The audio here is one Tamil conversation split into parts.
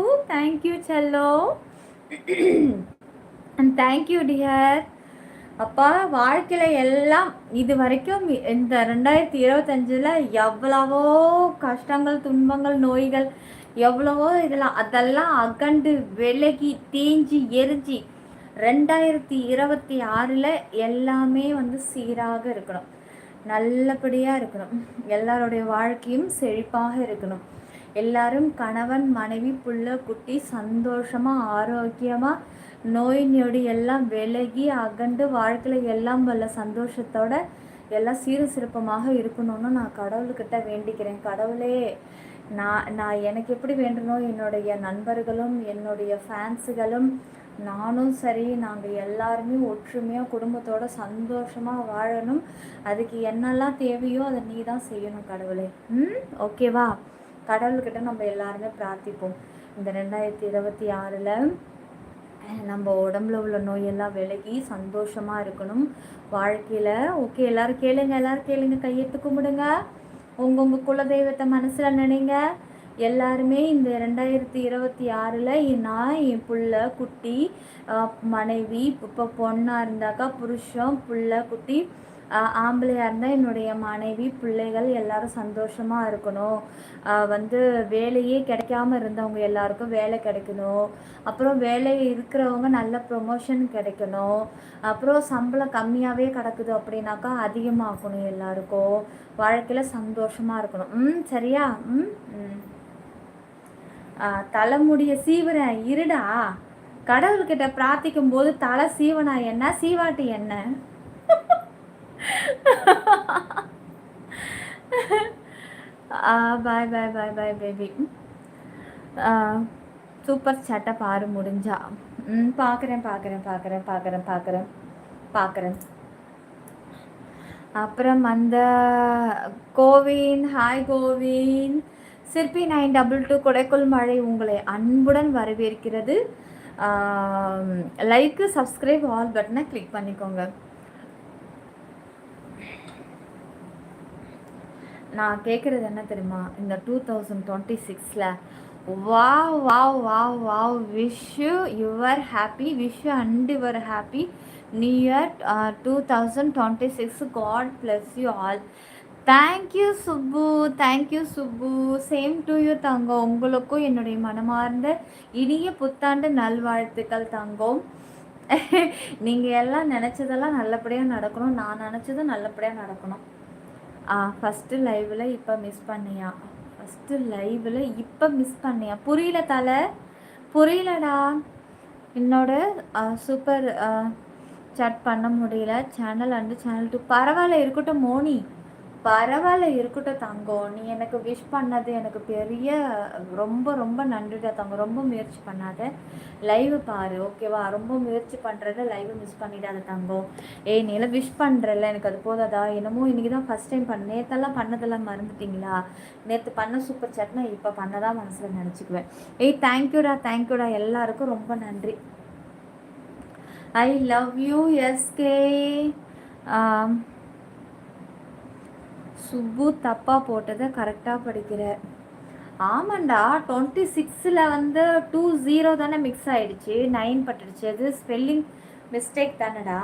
Babu, thank you Cello. And thank you dear. அப்பா வாழ்க்கையில் எல்லாம் இது வரைக்கும் இந்த 2025 எவ்வளவோ கஷ்டங்கள், துன்பங்கள், நோய்கள், எவ்வளவோ இதெல்லாம் அதெல்லாம் அகண்டு விலகி தேஞ்சி எரிஞ்சி 2026 எல்லாமே வந்து சீராக இருக்கணும், நல்லபடியாக இருக்கணும், எல்லாருடைய வாழ்க்கையும் செழிப்பாக இருக்கணும், எல்லாரும் கணவன் மனைவி புள்ள குட்டி சந்தோஷமாக ஆரோக்கியமாக நோய் நொடி எல்லாம் விலகி அகண்டு வாழ்க்கையில் எல்லாம் வல்ல சந்தோஷத்தோட எல்லாம் சீர சிறப்பமாக இருக்கணும்னு நான் கடவுள்கிட்ட வேண்டிக்கிறேன். கடவுளே, நான் எனக்கு எப்படி வேண்டணும், என்னுடைய நண்பர்களும் என்னுடைய ஃபேன்ஸுகளும் நானும் சரி, நாங்கள் எல்லாருமே ஒற்றுமையாக குடும்பத்தோட சந்தோஷமாக வாழணும். அதுக்கு என்னெல்லாம் தேவையோ அதை நீ தான் செய்யணும் கடவுளே. ஓகேவா? கடவுள்கிட்ட நம்ம எல்லாருமே பிரார்த்திப்போம். இந்த 2026 நம்ம உடம்புல உள்ள நோயெல்லாம் விலகி சந்தோஷமாக இருக்கணும் வாழ்க்கையில். ஓகே, எல்லோரும் கேளுங்க, எல்லோரும் கேளுங்க, கையெடுத்து கும்பிடுங்க, உங்கள் குலதெய்வத்தை மனசில் நினைங்க. எல்லாருமே இந்த 2026 நான் என் புள்ள குட்டி மனைவி, இப்போ பொண்ணாக இருந்தாக்கா புருஷன் புள்ள குட்டி, ஆம்பளையாக இருந்தால் என்னுடைய மனைவி பிள்ளைகள் எல்லாரும் சந்தோஷமாக இருக்கணும். வந்து வேலையே கிடைக்காம இருந்தவங்க எல்லாருக்கும் வேலை கிடைக்கணும். அப்புறம் வேலை இருக்கிறவங்க நல்ல ப்ரொமோஷன் கிடைக்கணும். அப்புறம் சம்பளம் கம்மியாகவே கிடக்குது அப்படின்னாக்கா அதிகமாகணும். எல்லாருக்கும் வாழ்க்கையில் சந்தோஷமாக இருக்கணும். சரியா? தலைமுடிய சீவுறேன் இருடா. கடவுள்கிட்ட பிரார்த்திக்கும் போது தலை சீவனா என்ன, சீவாட்டி என்ன? பாய் பாய் பாய் பாய் பேபி. சூப்பர் சேட்டை பாரு முடிஞ்சா. பார்க்குறேன் பார்க்குறேன் பார்க்குறேன் பார்க்குறேன் பார்க்குறேன் பார்க்குறேன். அப்புறம் அந்த கோவின், ஹாய் கோவின். சிற்பி 922 கொடைக்குள் மழை உங்களை அன்புடன் வரவேற்கிறது. லைக்கு, சப்ஸ்கிரைப், ஆல் பட்டனை கிளிக் பண்ணிக்கோங்க. நான் கேட்குறது என்ன தெரியுமா, இந்த 2026 wow wow wow wow, wish your happy, wish and your happy new year 2026. God bless you all. Thank you Subbu, thank you Subbu. Same to you தங்கம். உங்களுக்கும் என்னுடைய மனமார்ந்த இனிய புத்தாண்டு நல்வாழ்த்துக்கள் தங்கம். நீங்கள் எல்லாம் நினச்சதெல்லாம் நல்லபடியாக நடக்கணும், நான் நினச்சதும் நல்லபடியாக நடக்கணும். ஃபஸ்ட்டு லைவில் இப்போ மிஸ் பண்ணியா? ஃபஸ்ட்டு லைவில் இப்போ மிஸ் பண்ணியா? புரியல தலை, புரியலடா. என்னோட சூப்பர் சாட் பண்ண முடியல. சேனல் அண்டு சேனல் 2 பரவாயில்ல, இருக்கட்டும் மோனி, பரவாயில்ல இருக்கட்டும் தங்கம். நீ எனக்கு விஷ் பண்ணது எனக்கு பெரிய ரொம்ப ரொம்ப நன்றிடா தங்கம். ரொம்ப முயற்சி பண்ணாத, லைவ் பாரு ஓகேவா? ரொம்ப முயற்சி பண்ணுறத லைவ் மிஸ் பண்ணிடாத தங்கம். நீ எல்லாம் விஷ் பண்ணுறல, எனக்கு அது போதாதா? என்னமோ இன்றைக்கி தான் ஃபஸ்ட் டைம் பண்ண, நேற்றெல்லாம் பண்ணதெல்லாம் மறந்துட்டிங்களா? நேற்று பண்ண சூப்பர் சாட் நான் இப்போ பண்ணதான் மனசில் நினச்சிக்குவேன். தேங்க்யூடா தேங்க்யூடா, எல்லாருக்கும் ரொம்ப நன்றி. ஐ லவ் யூ எஸ்கே. சுப்பு தப்பாக போட்டதை கரெக்டாக படிக்கிற. ஆமாண்டா, 26 வந்து 20 தானே மிக்ஸ் ஆகிடுச்சு, 9 பட்டுடுச்சு. அது ஸ்பெல்லிங் மிஸ்டேக் தானடா.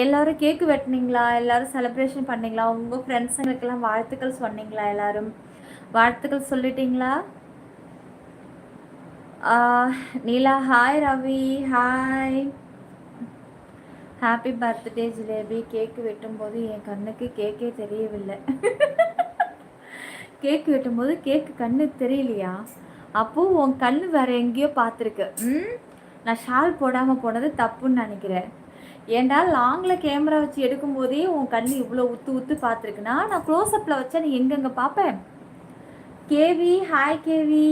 எல்லோரும் கேக்கு வெட்டினீங்களா? எல்லோரும் செலிப்ரேஷன் பண்ணிங்களா? உங்கள் ஃப்ரெண்ட்ஸுங்களுக்கெல்லாம் வாழ்த்துக்கள் சொன்னீங்களா? எல்லோரும் வாழ்த்துக்கள் சொல்லிட்டீங்களா? Neela hi. Ravi hi. Happy birthday Jalebi. Cake வெட்டும்போது என் கண்ணுக்கு கேக்கே தெரியவில்லை. கேக்கு வெட்டும்போது கேக்கு கண்ணு தெரியலையா? அப்போது உன் கண்ணு வேறு எங்கேயோ பார்த்துருக்கு. நான் ஷால் போடாமல் போனது தப்புன்னு நினைக்கிறேன். ஏண்டா லாங்கில் கேமரா வச்சு எடுக்கும்போதே உன் கண் இவ்வளோ உத்து பார்த்துருக்குன்னா நான் க்ளோஸ்அப்பில் வச்சா நீ எங்கெங்கே பார்ப்பேன்? KV hi KV.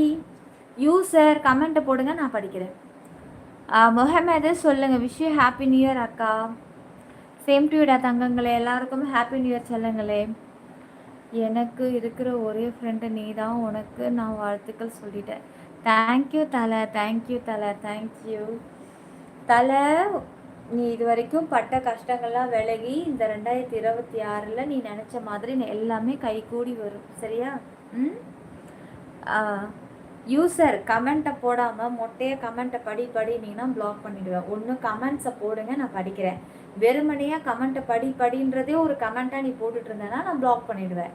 யூசர் கமெண்ட்டை போடுங்க, நான் படிக்கிறேன். முகமது சொல்லுங்கள், wish you happy new year அக்கா. சேம் டு யூடா தங்கங்களே, எல்லாருக்கும் ஹாப்பி நியூ இயர் சொல்லுங்களே. எனக்கு இருக்கிற ஒரே ஃப்ரெண்டு நீ தான், உனக்கு நான் வாழ்த்துக்கள் சொல்லிட்டேன். தேங்க்யூ தலை, தேங்க்யூ தலை, தேங்க்யூ தலை. நீ இது வரைக்கும் பட்ட கஷ்டங்கள்லாம் விலகி இந்த 2026 நீ நினச்ச மாதிரி எல்லாமே கைகூடி வரும், சரியா? யூசர் கமெண்ட்டை போடாமல் மொட்டையை கமெண்ட்டை படினீங்கன்னா பிளாக் பண்ணிவிடுவேன். ஒன்று கமெண்ட்ஸை போடுங்க, நான் படிக்கிறேன். வெறுமனையாக கமெண்ட்டை படின்றதே ஒரு கமெண்ட்டாக நீ போட்டுட்டு இருந்தேன்னா நான் பிளாக் பண்ணிவிடுவேன்.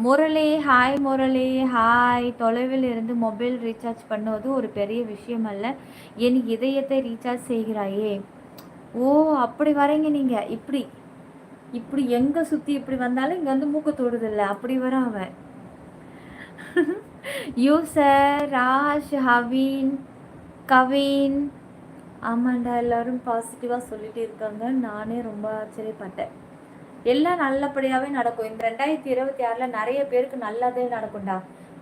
Murali hi Murali hi. தொலைவில் இருந்து மொபைல் ரீசார்ஜ் பண்ணுவது ஒரு பெரிய விஷயம் அல்ல, என் இதயத்தை ரீசார்ஜ் செய்கிறாயே. ஓ அப்படி வரீங்க நீங்கள். இப்படி இப்படி எங்கே சுற்றி இப்படி வந்தாலும் இங்கே வந்து மூக்கு தொடுதில்லை, அப்படி வர அவன். யூசர் ராஜ் ஹவீன் கவின் ஆமாண்டா, எல்லோரும் பாசிட்டிவாக சொல்லிட்டு இருக்காங்க. நானே ரொம்ப ஆச்சரியப்பட்டேன். எல்லாம் நல்லபடியாகவே நடக்கும். இந்த 2026 நிறைய பேருக்கு நல்லதே நடக்கும்டா.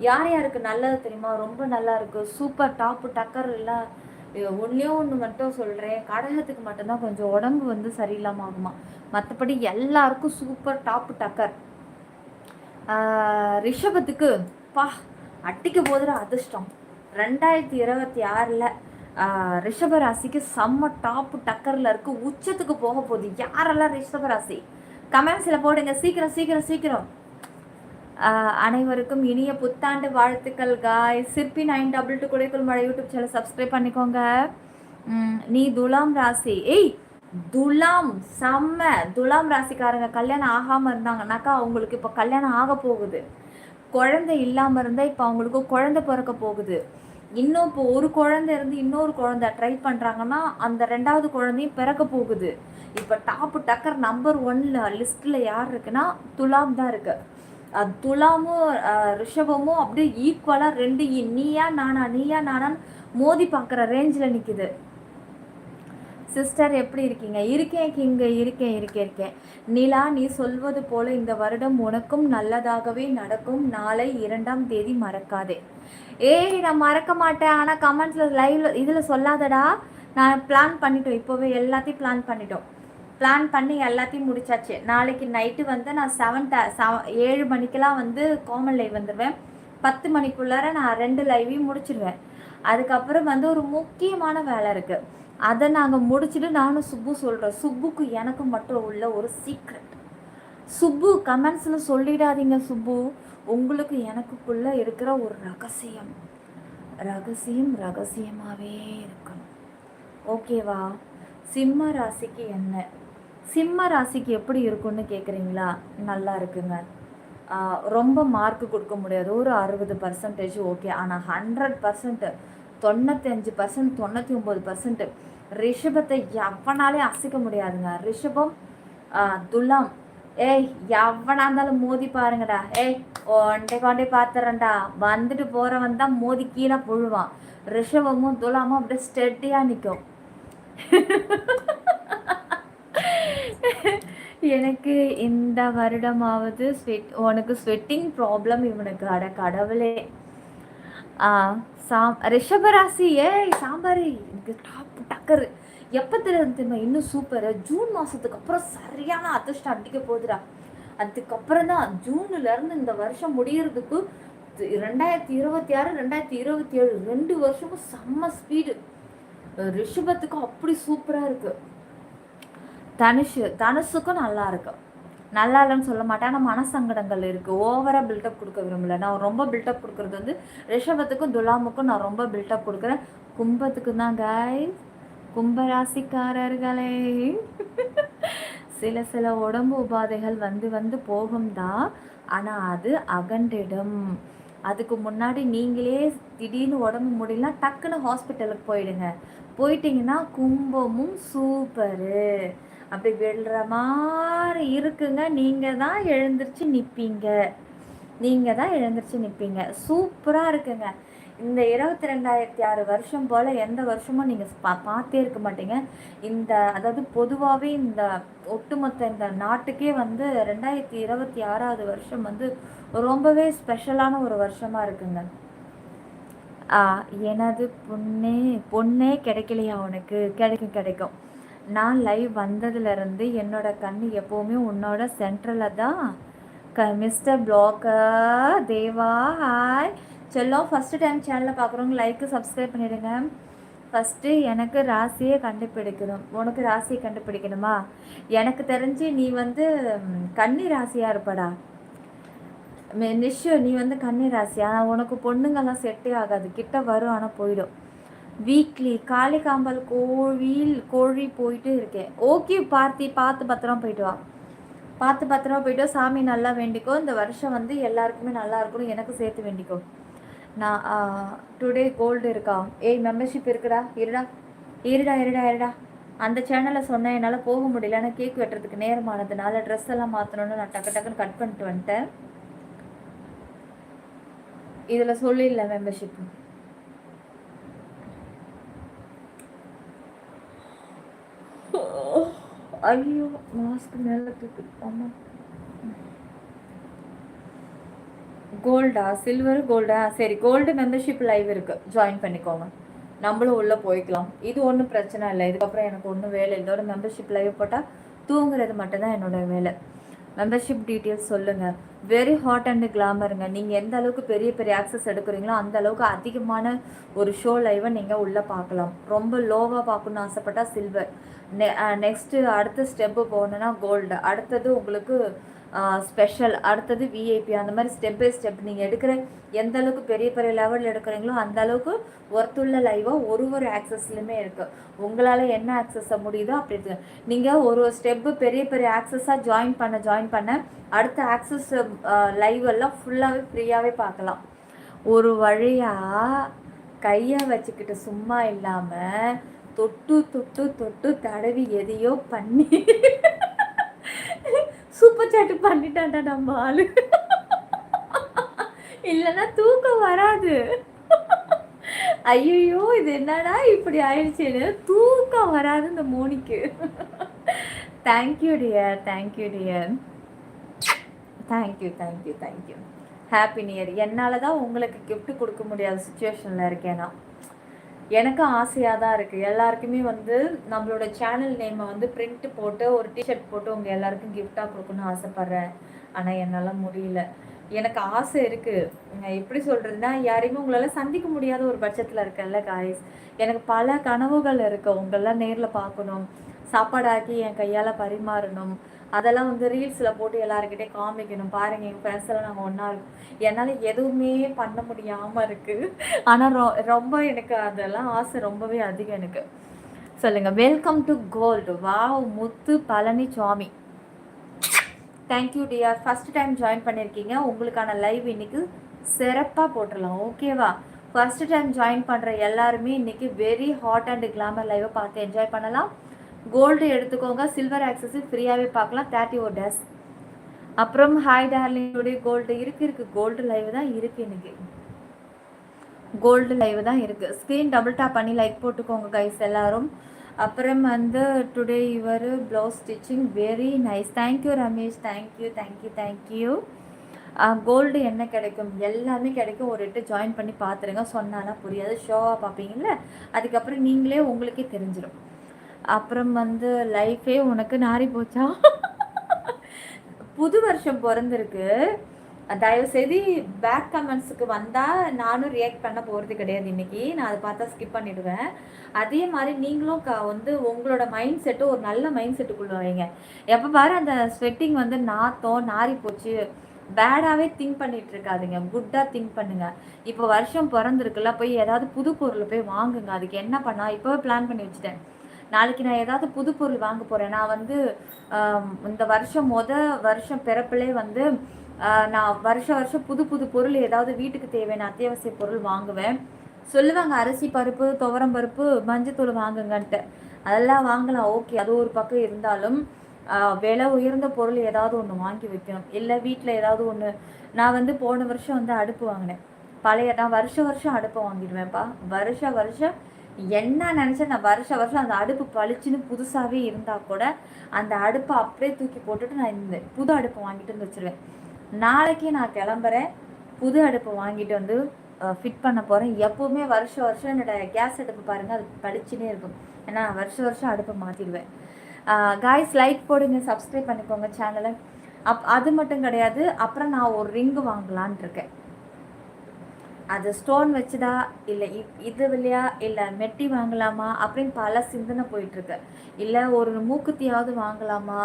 யார் யாருக்கு நல்லது தெரியுமா? ரொம்ப நல்லா இருக்கு, சூப்பர் டாப்பு டக்கர் எல்லாம். ஒன்றே ஒன்று மட்டும் சொல்கிறேன், கடகத்துக்கு மட்டும்தான் கொஞ்சம் உடம்பு வந்து சரியில்லாமல் ஆகுமா, மற்றபடி எல்லாருக்கும் சூப்பர் டாப்பு டக்கர். ரிஷபத்துக்கு பா அட்டிக்க போதுற அதிர்ஷ்டம் 2026 ரிஷபராசிக்கு செம்ம டாப்பு டக்கரில் இருக்குது, உச்சத்துக்கு போக போகுது. யாரெல்லாம் ரிஷபராசி கமெண்ட்ஸில் போடுங்க சீக்கிரம் சீக்கிரம் சீக்கிரம். அனைவருக்கும் இனிய புத்தாண்டு வாழ்த்துக்கள் காய். சிற்பி 922 குடைக்குள் மழை யூடியூப் சேனல் சப்ஸ்கிரைப் பண்ணிக்கோங்க. நீ துலாம் ராசி. ஏய் துலாம் செம்ம. துலாம் ராசிக்காரங்க கல்யாணம் ஆகாமல் இருந்தாங்கன்னாக்கா அவங்களுக்கு இப்போ கல்யாணம் ஆக போகுது. குழந்தை இல்லாமல் இருந்தால் இப்போ அவங்களுக்கு குழந்தை பிறக்க போகுது. இன்னும் இப்போ ஒரு குழந்தை இருந்து இன்னொரு குழந்தை ட்ரை பண்ணுறாங்கன்னா அந்த 2வது குழந்தையும் பிறக்க போகுது. இப்போ டாப்பு டக்கர் நம்பர் 1 லிஸ்ட்டில் யார் இருக்குன்னா துலாம் தான் இருக்கு. துலாமும் ரிஷபமும் அப்படியே ஈக்குவலாக 2 நீயா நானான்னு மோதி பார்க்குற ரேஞ்சில் நிற்குது. சிஸ்டர் எப்படி இருக்கீங்க? இருக்கேன். நிலா, நீ சொல்வது போல இந்த வருடம் உனக்கும் நல்லதாகவே நடக்கும். நாளை 2ஆம் தேதி மறக்காதே. ஏய் நான் மறக்க மாட்டேன், ஆனால் கமெண்ட்ஸில் லைவ்ல இதில் சொல்லாதடா. நான் பிளான் பண்ணிட்டோம், இப்போவே எல்லாத்தையும் பிளான் பண்ணி எல்லாத்தையும் முடிச்சாச்சு. நாளைக்கு நைட்டு வந்து நான் 7 மணிக்கெலாம் வந்து காமன் லைவ் வந்துடுவேன். 10 மணிக்குள்ளார நான் 2 லைவையும் முடிச்சிடுவேன். அதுக்கப்புறம் வந்து ஒரு முக்கியமான வேலை இருக்குது, அதை நாங்கள் முடிச்சுட்டு நானும் சுப்பு சொல்கிறேன். சுப்புக்கு எனக்கு மட்டும் உள்ள ஒரு சீக்ரெட். சுப்பு கமெண்ட்ஸில் சொல்லிடாதீங்க சுப்பு, உங்களுக்கு எனக்குள்ளே இருக்கிற ஒரு ரகசியமாகவே இருக்கணும், ஓகேவா? சிம்ம ராசிக்கு என்ன? சிம்ம ராசிக்கு எப்படி இருக்குன்னு கேட்குறீங்களா? நல்லா இருக்குங்க. ரொம்ப மார்க் கொடுக்க முடியாது, ஒரு 60% ஓகே. ஆனால் 100%, 95%, 99% ரிஷபத்தை எவனாலே அசைக்க முடியாதுங்க. ரிஷபம் துலாம், ஏய் எவனா இருந்தாலும் மோதி பாருங்கடா. ஏய் கொண்டே பார்த்துறேன்டா, வந்துட்டு போகிறவன் தான் மோதி கீழே புழுவான். ரிஷபமும் துலாமும் அப்படியே ஸ்டெட்டியாக நிற்கும். எனக்கு இந்த வருடமாவது உனக்கு ஸ்வெட்டிங் ப்ராப்ளம் இவனுக்கு, அட கடவுளே. ரிஷபராசி, ஏய் சாம்பாரி எனக்கு டாப் டக்கரு. எப்பத்துல இருந்து இன்னும் சூப்பரு. ஜூன் மாதத்துக்கு அப்புறம் சரியான அதிர்ஷ்டம் அடிக்க போகுதுடா. அதுக்கப்புறம் தான் ஜூன்லேருந்து இந்த வருஷம் முடியறதுக்கு 2026 2027 2 வருஷமும் செம்ம ஸ்பீடு. ரிஷபத்துக்கு அப்படி சூப்பராக இருக்குது. தனுஷுக்கும் நல்லா இருக்கு. நல்லா இல்லைன்னு சொல்ல மாட்டேன், ஆனால் மனசங்கடங்கள் இருக்குது. ஓவராக பில்டப் கொடுக்க விரும்பல. நான் ரொம்ப பில்டப் கொடுக்குறது வந்து ரிஷபத்துக்கும் துலாமுக்கும் நான் ரொம்ப பில்டப் கொடுக்குறேன். கும்பத்துக்கு தான் காய். கும்பராசிக்காரர்களே, சில உடம்பு உபாதைகள் வந்து போகும் தான், ஆனால் அது அகண்டிடும். அதுக்கு முன்னாடி நீங்களே திடீர்னு உடம்பு முடியலனா டக்குன்னு ஹாஸ்பிட்டலுக்கு போயிட்டீங்கன்னா கும்பமும் சூப்பரு. அப்படி விழுற மாதிரி இருக்குங்க. நீங்கள் தான் எழுந்திரிச்சு நிற்பீங்க. சூப்பராக இருக்குங்க. இந்த 22,006 வருஷம் போல் எந்த வருஷமும் நீங்கள் பார்த்தே இருக்க மாட்டீங்க. அதாவது பொதுவாகவே இந்த ஒட்டுமொத்த இந்த நாட்டுக்கே வந்து 2026 வருஷம் வந்து ரொம்பவே ஸ்பெஷலான ஒரு வருஷமாக இருக்குங்க. எனது பொண்ணே கிடைக்கலையா உனக்கு? கிடைக்கும். நான் லைவ் வந்ததுலேருந்து என்னோட கண் எப்போவுமே உன்னோட சென்ட்ரலில் தான். மிஸ்டர் பிளாக்கர் தேவா ஹாய் செல்லம். ஃபஸ்ட்டு டைம் சேனலில் பார்க்குறவங்க லைக்கு சப்ஸ்கிரைப் பண்ணிவிடுங்க. ஃபஸ்ட்டு எனக்கு ராசியை கண்டுபிடிக்கணும். உனக்கு ராசியை கண்டுபிடிக்கணுமா? எனக்கு தெரிஞ்சு நீ வந்து கன்னி ராசியாக இருப்படா. நிஷு நீ வந்து கன்னி ராசி, ஆனால் உனக்கு பொண்ணுங்கெல்லாம் செட்டே ஆகாது, கிட்ட வரும் ஆனால் போயிடும். வீக்லி காளிகாம்பல் கோழி போயிட்டு இருக்கேன். ஓகே பார்த்தி, பார்த்து பத்திரமா போயிட்டு வா, பார்த்து பத்திரமா போயிட்டு வா. சாமி நல்லா வேண்டிக்கோ, இந்த வருஷம் வந்து எல்லாருக்குமே நல்லா இருக்கணும், எனக்கு சேர்த்து வேண்டிக்கோ. நான் டுடே கோல்டு இருக்கா? ஏய் மெம்பர்ஷிப் இருக்குடா, இருடா இருடா இருடா இருடா. அந்த சேனலில் சொன்னேன், என்னால் போக முடியல, ஆனால் கேக் வெட்டுறதுக்கு நேரமானதுனால ட்ரெஸ் எல்லாம் மாற்றணுன்னு நான் டக்குன்னு கட் பண்ணிட்டு வந்துட்டேன். இதில் சொல்லிடல மெம்பர்ஷிப். ஐயோ மாஸ்க் மேலே தூக்கு. ஆமாம் கோல்டா, சில்வர் கோல்டா? சரி, கோல்டு மெம்பர்ஷிப் லைவ் இருக்குது, ஜாயின் பண்ணிக்கோங்க, நம்மளும் உள்ளே போய்க்கலாம். இது ஒன்றும் பிரச்சனை இல்லை. இதுக்கப்புறம் எனக்கு ஒன்றும் வேலை இல்லை. இதோட மெம்பர்ஷிப் லைவ் போட்டால் தூங்குறது மட்டும்தான் என்னோடய வேலை. மெம்பர்ஷிப் டீட்டெயில்ஸ் சொல்லுங்கள். வெரி ஹாட் அண்ட் கிளாமருங்க. நீங்கள் எந்த அளவுக்கு பெரிய பெரிய ஆக்சஸ் எடுக்கிறீங்களோ அந்த அளவுக்கு அதிகமான ஒரு ஷோ லைவை நீங்கள் உள்ளே பார்க்கலாம். ரொம்ப லோவாக பார்க்கணுன்னு ஆசைப்பட்டால் சில்வர், நெக்ஸ்ட்டு அடுத்த ஸ்டெப்பு போகணுன்னா கோல்டு, அடுத்தது உங்களுக்கு ஸ்பெஷல், அடுத்தது விஐபி. அந்த மாதிரி ஸ்டெப் பை ஸ்டெப் நீங்கள் எடுக்கிற எந்த அளவுக்கு பெரிய பெரிய லெவலில் எடுக்கிறீங்களோ அந்த அளவுக்கு ஒர்த்துள்ள லைவாக ஒரு ஆக்சஸ்லையுமே இருக்குது. உங்களால் என்ன ஆக்சஸை முடியுதோ அப்படி இருக்கு. நீங்கள் ஒரு ஸ்டெப்பு பெரிய பெரிய ஆக்சஸாக ஜாயின் பண்ண அடுத்த ஆக்சஸ் லைவ் எல்லாம் ஃபுல்லாகவே ஃப்ரீயாகவே பார்க்கலாம். ஒரு வழியாக கையை வச்சுக்கிட்டு சும்மா இல்லாமல் தொட்டு தொட்டு தொட்டு தடவி எதையோ பண்ணி சூப்பர் சாட்டு பண்ணிட்டான்டா நம்ம ஆளு. இல்லைன்னா தூக்கம் வராது. ஐயோ இது என்னடா இப்படி ஆயிடுச்சுன்னு தூக்கம் வராது இந்த மோனிக்கு. Thank you dear, thank you dear, thank you thank you thank you. Happy new year. என்னால் தான் உங்களுக்கு கிஃப்ட் கொடுக்க முடியாத சுச்சுவேஷனில் இருக்கேன்னா, எனக்கும் ஆசையாக தான் இருக்குது. எல்லாருக்குமே வந்து நம்மளோட சேனல் நேமை வந்து பிரிண்ட் போட்டு ஒரு டிஷர்ட் போட்டு உங்கள் எல்லாருக்கும் கிஃப்டாக கொடுக்கணும்னு ஆசைப்பட்றேன். ஆனால் என்னால் முடியல. எனக்கு ஆசை இருக்குது. நான் எப்படி சொல்கிறதுனா, யாரையுமே உங்களால் சந்திக்க முடியாத ஒரு பட்சத்தில் இருக்கேன்ல காய்ஸ். எனக்கு பல கனவுகள் இருக்குது. உங்களெல்லாம் நேரில் பார்க்கணும், சாப்பாடாக்கி என் கையால் பரிமாறணும், அதெல்லாம் வந்து ரீல்ஸில் போட்டு எல்லாருக்கிட்டே காமிக்கணும். பாருங்கள் எங்கள் ஃப்ரெண்ட்ஸ் எல்லாம் நாங்கள் ஒன்றா இருக்கோம். என்னால் எதுவுமே பண்ண முடியாமல் இருக்குது. ஆனால் ரொம்ப எனக்கு அதெல்லாம் ஆசை ரொம்பவே அதிகம் எனக்கு. சொல்லுங்கள். Welcome to gold. Wow Muthu Palani Swamy, thank you dear. First time join பண்ணியிருக்கீங்க, உங்களுக்கான லைவ் இன்னைக்கு சிறப்பாக போட்டுடலாம். ஓகேவா? ஃபஸ்ட்டு டைம் ஜாயின் பண்ணுற எல்லாருமே இன்றைக்கி வெரி ஹாட் அண்ட் கிளாமர் லைவை பார்த்து என்ஜாய் பண்ணலாம். கோல்டு எடுத்துக்கோங்க, சில்வர் ஆக்சஸும் ஃப்ரீயாகவே பார்க்கலாம். 31 days. அப்புறம் ஹாய் டார்லிங்குடைய கோல்டு இருக்குது. கோல்டு லைவ் தான் இருக்குது இன்றைக்கி. கோல்டு லைவ் தான் இருக்குது. ஸ்க்ரீன் டபுள் டாப் பண்ணி லைக் போட்டுக்கோங்க கைஸ் எல்லாரும். அப்புறம் வந்து today your blouse stitching very nice. Thank you Ramesh, thank you thank you thank you. Gold என்ன கிடைக்கும்? எல்லாமே கிடைக்கும். ஒரு இட்டு ஜாயின் பண்ணி பார்த்துருங்க. சொன்னாலாம் புரியாது, ஷோவாக பார்ப்பீங்கள்ல, அதுக்கப்புறம் நீங்களே உங்களுக்கே தெரிஞ்சிடும். அப்புறம் வந்து லைஃபே உனக்கு நாரி போச்சா? புது வருஷம் பிறந்திருக்கு. தயவுசெய்து பேக் கமெண்ட்ஸுக்கு வந்தால் நானும் ரியாக்ட் பண்ண போகிறது கிடையாது இன்றைக்கி. நான் அதை பார்த்தா ஸ்கிப் பண்ணிவிடுவேன். அதே மாதிரி நீங்களும் வந்து உங்களோட மைண்ட் செட்டு ஒரு நல்ல மைண்ட் செட்டுக்குள்ளே வைங்க. எப்போ பாரு அந்த ஸ்வெட்டிங் வந்து நாரி போச்சு பேடாகவே திங்க் பண்ணிகிட்டு இருக்காதுங்க, குட்டாக திங்க் பண்ணுங்கள். இப்போ வருஷம் பிறந்திருக்குல்ல, போய் ஏதாவது புது பொருள் போய் வாங்குங்க. அதுக்கு என்ன பண்ணால் இப்போவே பிளான் பண்ணி வச்சுட்டேன். நாளைக்கு நான் ஏதாவது புது பொருள் வாங்க போகிறேன். நான் வந்து இந்த வருஷம் பிறப்பிலே வந்து நான் வருஷம் புது பொருள் ஏதாவது வீட்டுக்கு தேவையான அத்தியாவசிய பொருள் வாங்குவேன். சொல்லுவாங்க அரிசி பருப்பு, துவரம் பருப்பு, மஞ்சத்தூள் வாங்குங்கன்ட்டு. அதெல்லாம் வாங்கலாம், ஓகே. அது ஒரு பக்கம் இருந்தாலும் விலை உயர்ந்த பொருள் ஏதாவது ஒன்று வாங்கி வைக்கணும். இல்லை வீட்டில் ஏதாவது ஒன்று. நான் வந்து போன வருஷம் வந்து அடுப்பு வாங்கினேன். நான் வருஷம் அடுப்பை வாங்கிடுவேன்ப்பா. வருஷம் என்ன நினச்சேன், நான் வருஷம் அந்த அடுப்பு பளிச்சுன்னு புதுசாகவே இருந்தால் கூட அந்த அடுப்பை அப்படியே தூக்கி போட்டுட்டு நான் இந்த புது அடுப்பை வாங்கிட்டு வந்து வச்சுருவேன். நாளைக்கே நான் கிளம்புறேன், புது அடுப்பை வாங்கிட்டு வந்து ஃபிட் பண்ண போகிறேன். எப்போவுமே வருஷம் என்னோடய கேஸ் அடுப்பு பாருங்கள், அது பளிச்சுன்னே இருக்கும். ஏன்னா வருஷம் அடுப்பை மாற்றிடுவேன். காய்ஸ் லைக் போடுங்க, சப்ஸ்கிரைப் பண்ணிக்கோங்க சேனலை. அது மட்டும் கிடையாது, அப்புறம் நான் ஒரு ரிங்கு வாங்கலான் இருக்கேன். அது ஸ்டோன் வச்சுதா இல்லை இது இல்லையா இல்லை மெட்டி வாங்கலாமா அப்படின்னு பல சிந்தனை போயிட்டுருக்கு. இல்லை ஒரு மூக்குத்தியாவது வாங்கலாமா,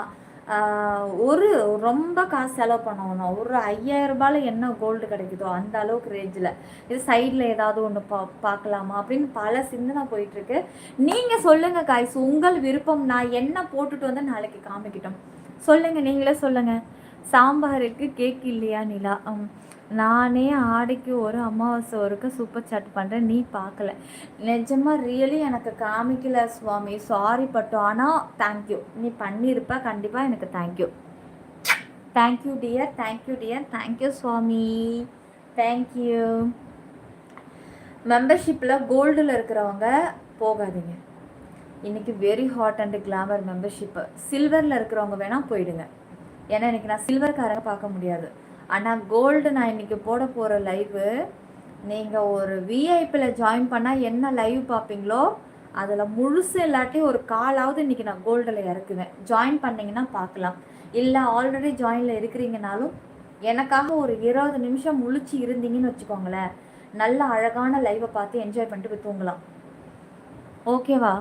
ஒரு ரொம்ப காசு செலவு பண்ணணும். ஒரு 5000 ரூபாயில என்ன கோல்டு கிடைக்குதோ அந்த அளவுக்கு ரேஞ்சில் இது சைடில் ஏதாவது ஒன்று பார்க்கலாமா அப்படின்னு பல சிந்தனை போயிட்டுருக்கு. நீங்கள் சொல்லுங்கள் காய்ஸ், உங்கள் விருப்பம். நான் என்ன போட்டுட்டு வந்து நாளைக்கு காமிக்கிட்டோம் சொல்லுங்கள், நீங்களே சொல்லுங்கள். சாம்பாருக்கு கேக் இல்லையா நிலா? நானே ஆடிக்கு ஒரு அமாவாசை ஒருக்க சூப்பர் சாட் பண்ணுறேன், நீ பார்க்கல. நிஜமாக ரியலி எனக்கு காமிக்கல சுவாமி, சாரி பட்டு. ஆனால் தேங்க்யூ, நீ பண்ணியிருப்ப கண்டிப்பாக. எனக்கு thank you, thank you dear, thank you dear, thank you Swami, thank you. மெம்பர்ஷிப்பில் கோல்டில் இருக்கிறவங்க போகாதீங்க. இன்றைக்கி very hot and glamour membership. சில்வரில் இருக்கிறவங்க வேணால் போயிடுங்க. ஏன்னா இன்றைக்கி நான் சில்வர்காரங்க பார்க்க முடியாது. ஆனால் கோல்டு நான் இன்றைக்கி போட போகிற லைவு, நீங்கள் ஒரு விஐபியில் ஜாயின் பண்ணால் என்ன லைவ் பார்ப்பீங்களோ அதில் முழுசு இல்லாட்டி ஒரு காலாவது இன்றைக்கி நான் கோல்டில் இறக்குவேன். ஜாயின் பண்ணிங்கன்னா பார்க்கலாம். இல்லை ஆல்ரெடி ஜாயினில் இருக்கிறீங்கனாலும் எனக்காக ஒரு 20 நிமிஷம் முழிச்சு இருந்தீங்கன்னு வச்சுக்கோங்களேன், நல்ல அழகான லைவை பார்த்து என்ஜாய் பண்ணிட்டு போய் தூங்கலாம். ஓகேவா?